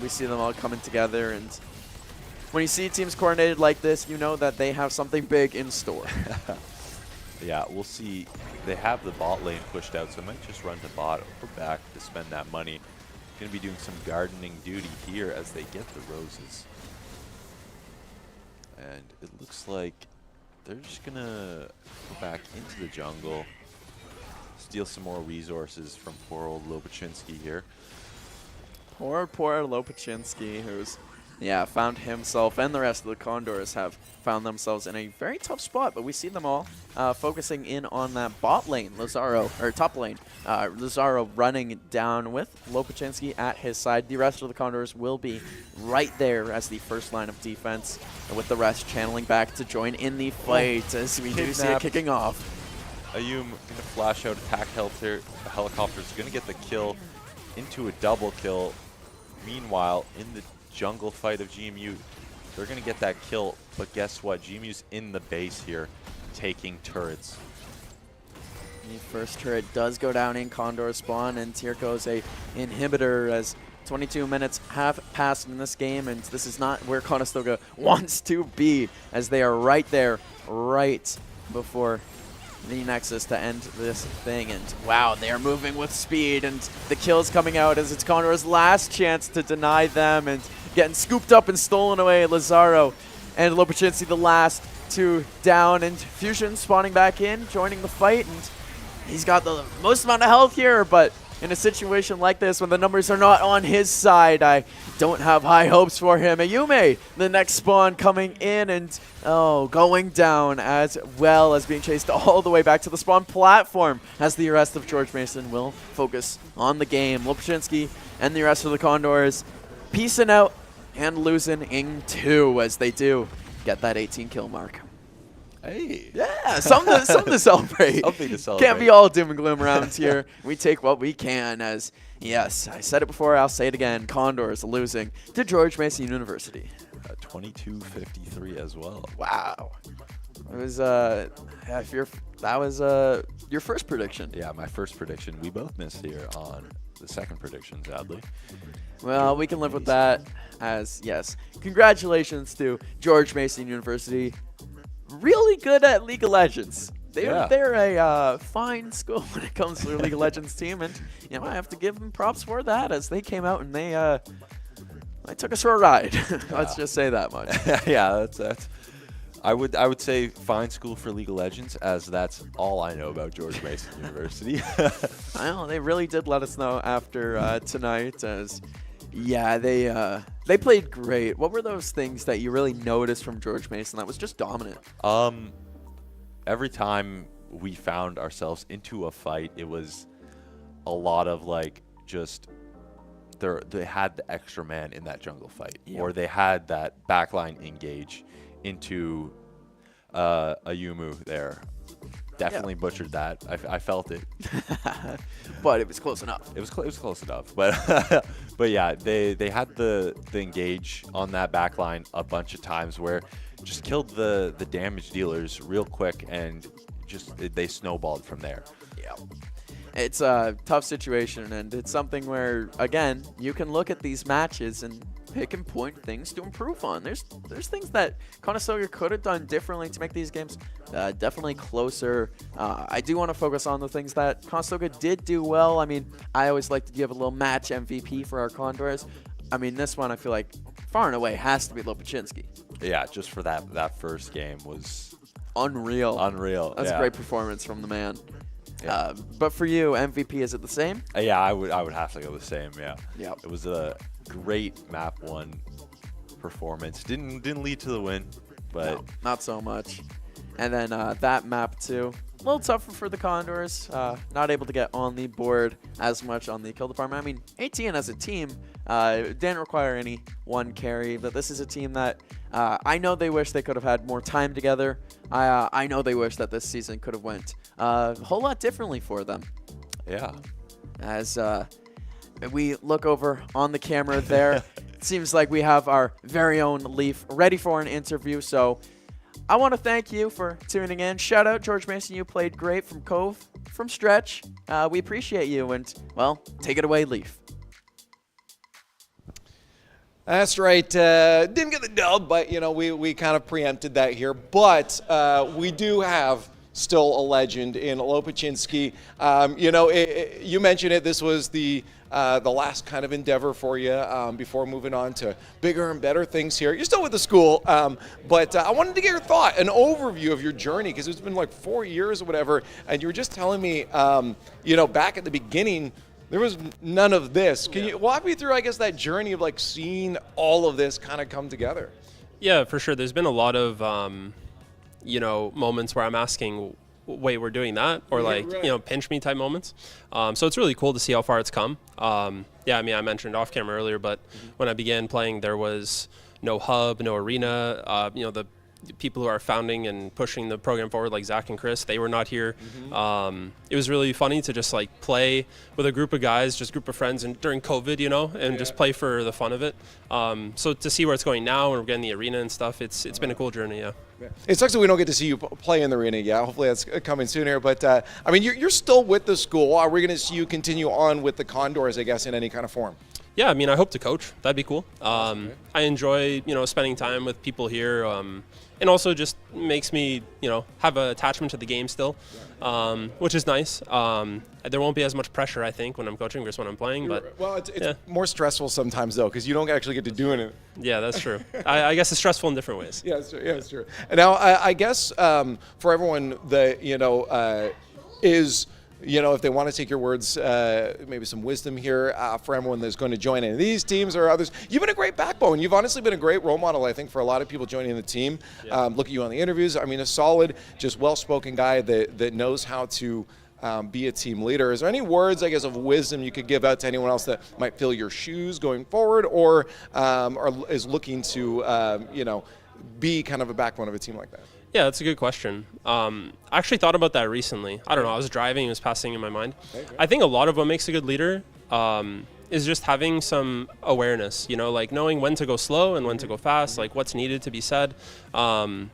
we see them all coming together. And when you see teams coordinated like this, you know that they have something big in store. Yeah, we'll see. They have the bot lane pushed out, so I might just run to bot or back to spend that money. Going to be doing some gardening duty here as they get the roses. And it looks like they're just going to go back into the jungle, steal some more resources from poor old Lopachinski here. Poor Lopachinski, who's found himself, and the rest of the Condors have found themselves in a very tough spot, but we see them all focusing in on that bot lane, top lane. Lazaro running down with Lopachinski at his side. The rest of the Condors will be right there as the first line of defense, and with the rest channeling back to join in the fight as we do see it kicking off. Ayum going to flash out attack helicopters, going to get the kill into a double kill. Meanwhile, in the jungle fight of GMU, they're going to get that kill, but guess what? GMU's in the base here, taking turrets. The first turret does go down in Condor spawn, and here goes a inhibitor as 22 minutes have passed in this game, and this is not where Conestoga wants to be, as they are right there, right before the Nexus to end this thing. And wow, they are moving with speed, and the kill's coming out as it's Condor's last chance to deny them, and getting scooped up and stolen away. Lazaro and Lopachinski the last 2 down, and Fusion spawning back in, joining the fight, and he's got the most amount of health here, but in a situation like this, when the numbers are not on his side, I don't have high hopes for him. Ayume, the next spawn coming in, and going down, as well as being chased all the way back to the spawn platform, as the rest of George Mason will focus on the game. Lopachinski and the rest of the Condors piecing out and losing in 2 as they do get that 18 kill mark. Hey. Yeah, something to celebrate. Something to celebrate. Can't be all doom and gloom around here. We take what we can as, yes, I said it before, I'll say it again, Condors losing to George Mason University. 22-53 as well. Wow. It was, that was your first prediction. Yeah, my first prediction. We both missed here on the second prediction, sadly. Well, we can live with that as, yes. Congratulations to George Mason University. Really good at League of Legends. They're a fine school when it comes to their League of Legends team, and I have to give them props for that as they came out and they took us for a ride. Let's just say that much. Yeah, that's. I would say fine school for League of Legends, as that's all I know about George Mason University. I know they really did let us know after tonight, as they played great. What were those things that you really noticed from George Mason that was just dominant? Every time we found ourselves into a fight, it was a lot of they had the extra man in that jungle fight, or they had that backline engage into Ayumu there. Definitely butchered that. I felt it. But it was close enough. It was close enough. But but yeah, they had the engage on that backline a bunch of times where just killed the damage dealers real quick, and just they snowballed from there. Yeah. It's a tough situation, and it's something where, again, you can look at these matches and pick and point things to improve on. There's things that Conestoga could have done differently to make these games definitely closer. I do want to focus on the things that Conestoga did do well. I mean, I always like to give a little match MVP for our Condors. I mean, this one I feel like far and away has to be Lopachinski. Yeah, just for that first game was unreal. Unreal. That's a great performance from the man. Yeah. But for you, MVP, is it the same? Yeah, I would have to go the same. Yeah. Yep. It was a great map 1 performance. Didn't lead to the win, but no, not so much. And then that map 2, a little tougher for the Condors. Not able to get on the board as much on the kill department. I mean, ATN as a team didn't require any one carry, but this is a team that I know they wish they could have had more time together. I know they wish that this season could have went a whole lot differently for them. Yeah. As we look over on the camera there, it seems like we have our very own Leaf ready for an interview. So I want to thank you for tuning in. Shout out George Mason, you played great from Cove, from Stretch. We appreciate you, and well, take it away, Leaf. That's right. Didn't get the dub, but we kind of preempted that here. But we do have still a legend in Lopachinski. You mentioned it. This was the last kind of endeavor for you before moving on to bigger and better things here. You're still with the school, but I wanted to get your thought, an overview of your journey, because it's been like 4 years or whatever, and you were just telling me, back at the beginning, there was none of this. Can you walk me through, I guess, that journey of like seeing all of this kind of come together? Yeah, for sure. There's been a lot of, moments where I'm asking, wait, we're doing that? Or pinch me type moments. So it's really cool to see how far it's come. I mentioned off camera earlier, but when I began playing, there was no hub, no arena. The people who are founding and pushing the program forward, like Zach and Chris, they were not here. It was really funny to just like play with a group of guys, just group of friends, and during COVID, and just play for the fun of it. So to see where it's going now, and we're getting the arena and stuff, it's been a cool journey. Yeah. It sucks that we don't get to see you play in the arena. Yeah, hopefully that's coming soon here. But you're still with the school. Are we going to see you continue on with the Condors, I guess, in any kind of form? Yeah, I hope to coach. That'd be cool. I enjoy, spending time with people here, and also just makes me, have an attachment to the game still, which is nice. There won't be as much pressure, I think, when I'm coaching versus when I'm playing. But it's more stressful sometimes, though, because you don't actually get to do it. Yeah, that's true. I guess it's stressful in different ways. Yeah, it's true. And now, I guess for everyone that, is... if they want to take your words, maybe some wisdom here for everyone that's going to join any of these teams or others. You've been a great backbone. You've honestly been a great role model, I think, for a lot of people joining the team. Yeah. Look at you on the interviews. A solid, just well-spoken guy that knows how to be a team leader. Is there any words, I guess, of wisdom you could give out to anyone else that might fill your shoes going forward or is looking to, be kind of a backbone of a team like that? Yeah, that's a good question. I actually thought about that recently. I don't know. I was driving. It was passing in my mind. Okay. I think a lot of what makes a good leader is just having some awareness, like knowing when to go slow and when to go fast, like what's needed to be said. Having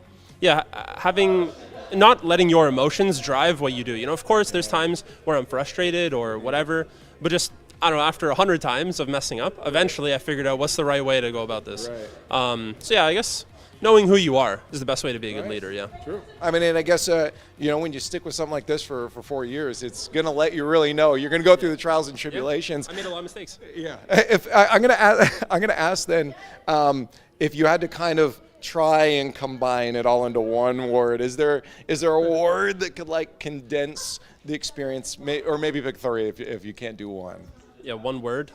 not letting your emotions drive what you do. Of course, there's times where I'm frustrated or whatever, but just, I don't know, after 100 times of messing up, eventually I figured out what's the right way to go about this. Right. I guess knowing who you are is the best way to be a good leader, yeah. True. And I guess, when you stick with something like this for 4 years, it's going to let you really know. You're going to go through the trials and tribulations. Yeah, I made a lot of mistakes. Yeah. I'm going to ask then, if you had to kind of try and combine it all into one word, is there a word that could like condense the experience, or maybe Victoria if you can't do one? Yeah, one word.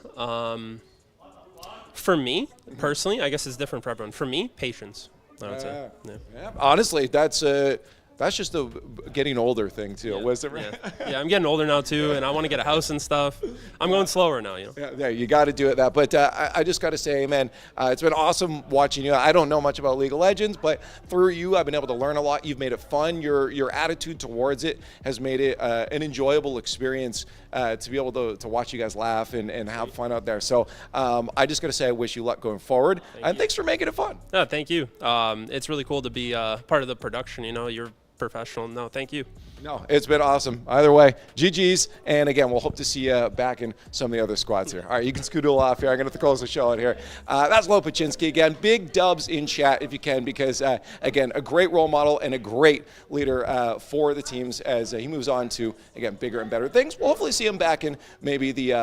For me, personally, I guess it's different for everyone. For me, patience, I would say. Yeah. Honestly, that's just a getting older thing too. Wisdom. Yeah, I'm getting older now too, and I want to get a house and stuff. I'm going slower now, Yeah, you got to do it that. But I just got to say, man, it's been awesome watching you. I don't know much about League of Legends, but through you, I've been able to learn a lot. You've made it fun. Your attitude towards it has made it an enjoyable experience to be able to watch you guys laugh and have fun out there. So I just got to say, I wish you luck going forward. Thanks for making it fun. No, thank you. It's really cool to be part of the production. You're professional. No, thank you. No, it's been awesome. Either way, GG's. And again, we'll hope to see you back in some of the other squads here. All right, you can scoodle off here. I'm going to close the show out here. That's Lopaczynski again. Big dubs in chat if you can, because again, a great role model and a great leader for the teams as he moves on to, again, bigger and better things. We'll hopefully see him back in maybe the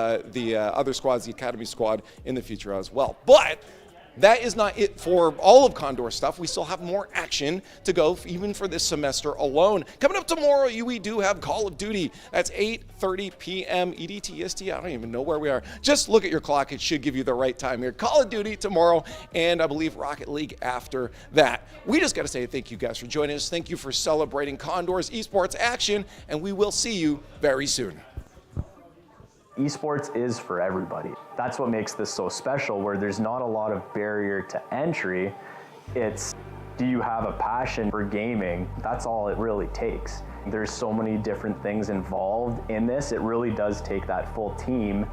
other squads, the Academy squad in the future as well. But that is not it for all of Condor stuff. We still have more action to go, even for this semester alone. Coming up tomorrow, we do have Call of Duty. That's 8:30 p.m. EDT, EST. I don't even know where we are. Just look at your clock. It should give you the right time here. Call of Duty tomorrow, and I believe Rocket League after that. We just got to say thank you guys for joining us. Thank you for celebrating Condors Esports action, and we will see you very soon. Esports is for everybody. That's what makes this so special, where there's not a lot of barrier to entry. It's, do you have a passion for gaming? That's all it really takes. There's so many different things involved in this. It really does take that full team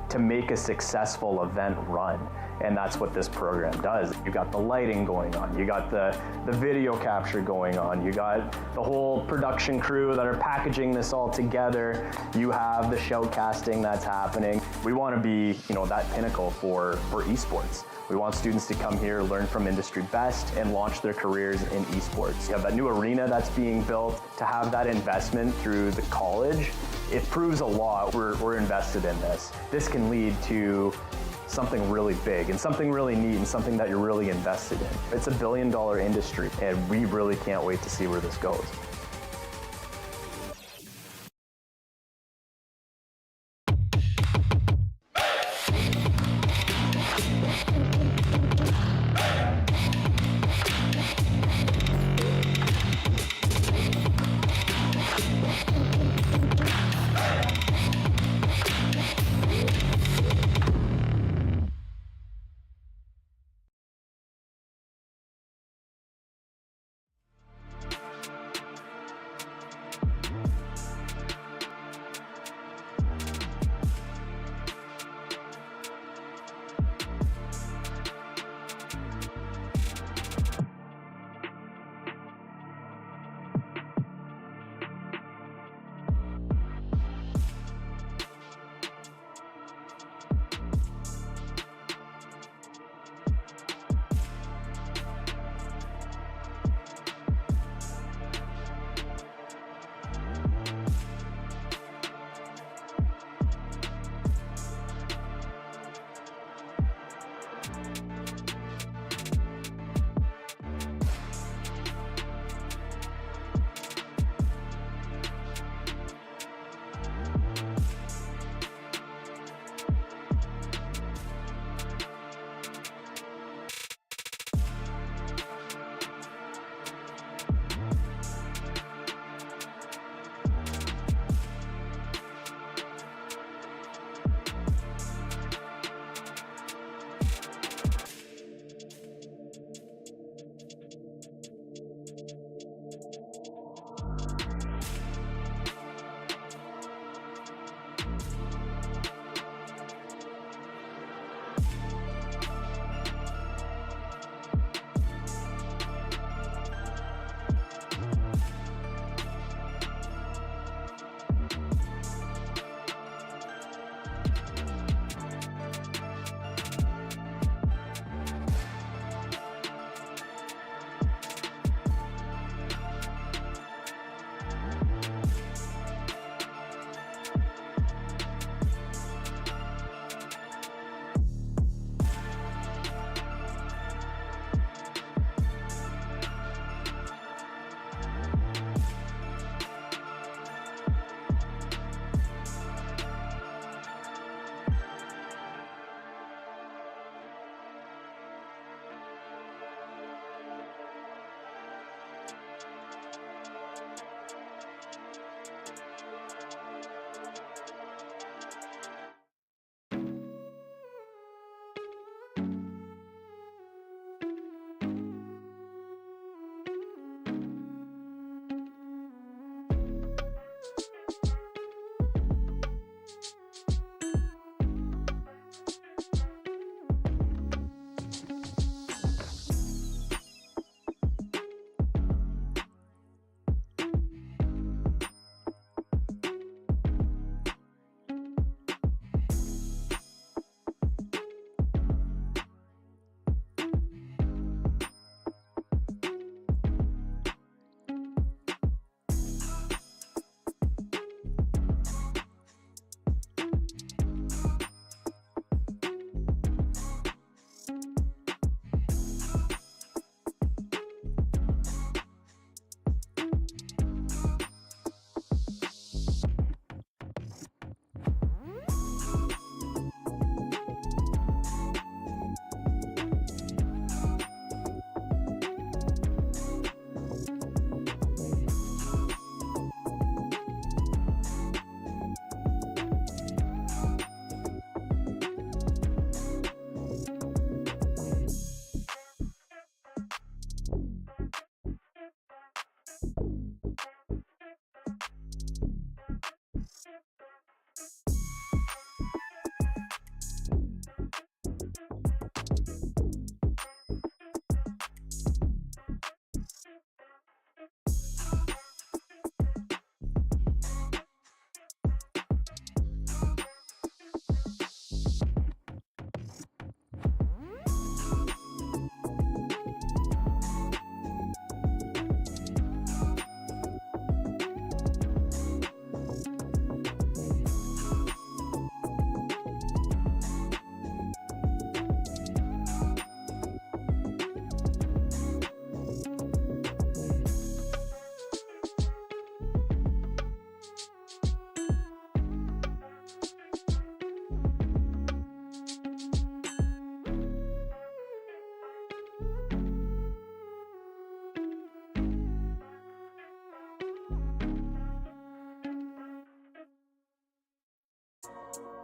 to make a successful event run. And that's what this program does. You got the lighting going on, you got the video capture going on, you got the whole production crew that are packaging this all together, you have the shoutcasting that's happening. We want to be, that pinnacle for esports. We want students to come here, learn from industry best, and launch their careers in esports. You have that new arena that's being built. To have that investment through the college, it proves a lot. We're invested in this. This can lead to something really big and something really neat and something that you're really invested in. It's $1 billion industry, and we really can't wait to see where this goes.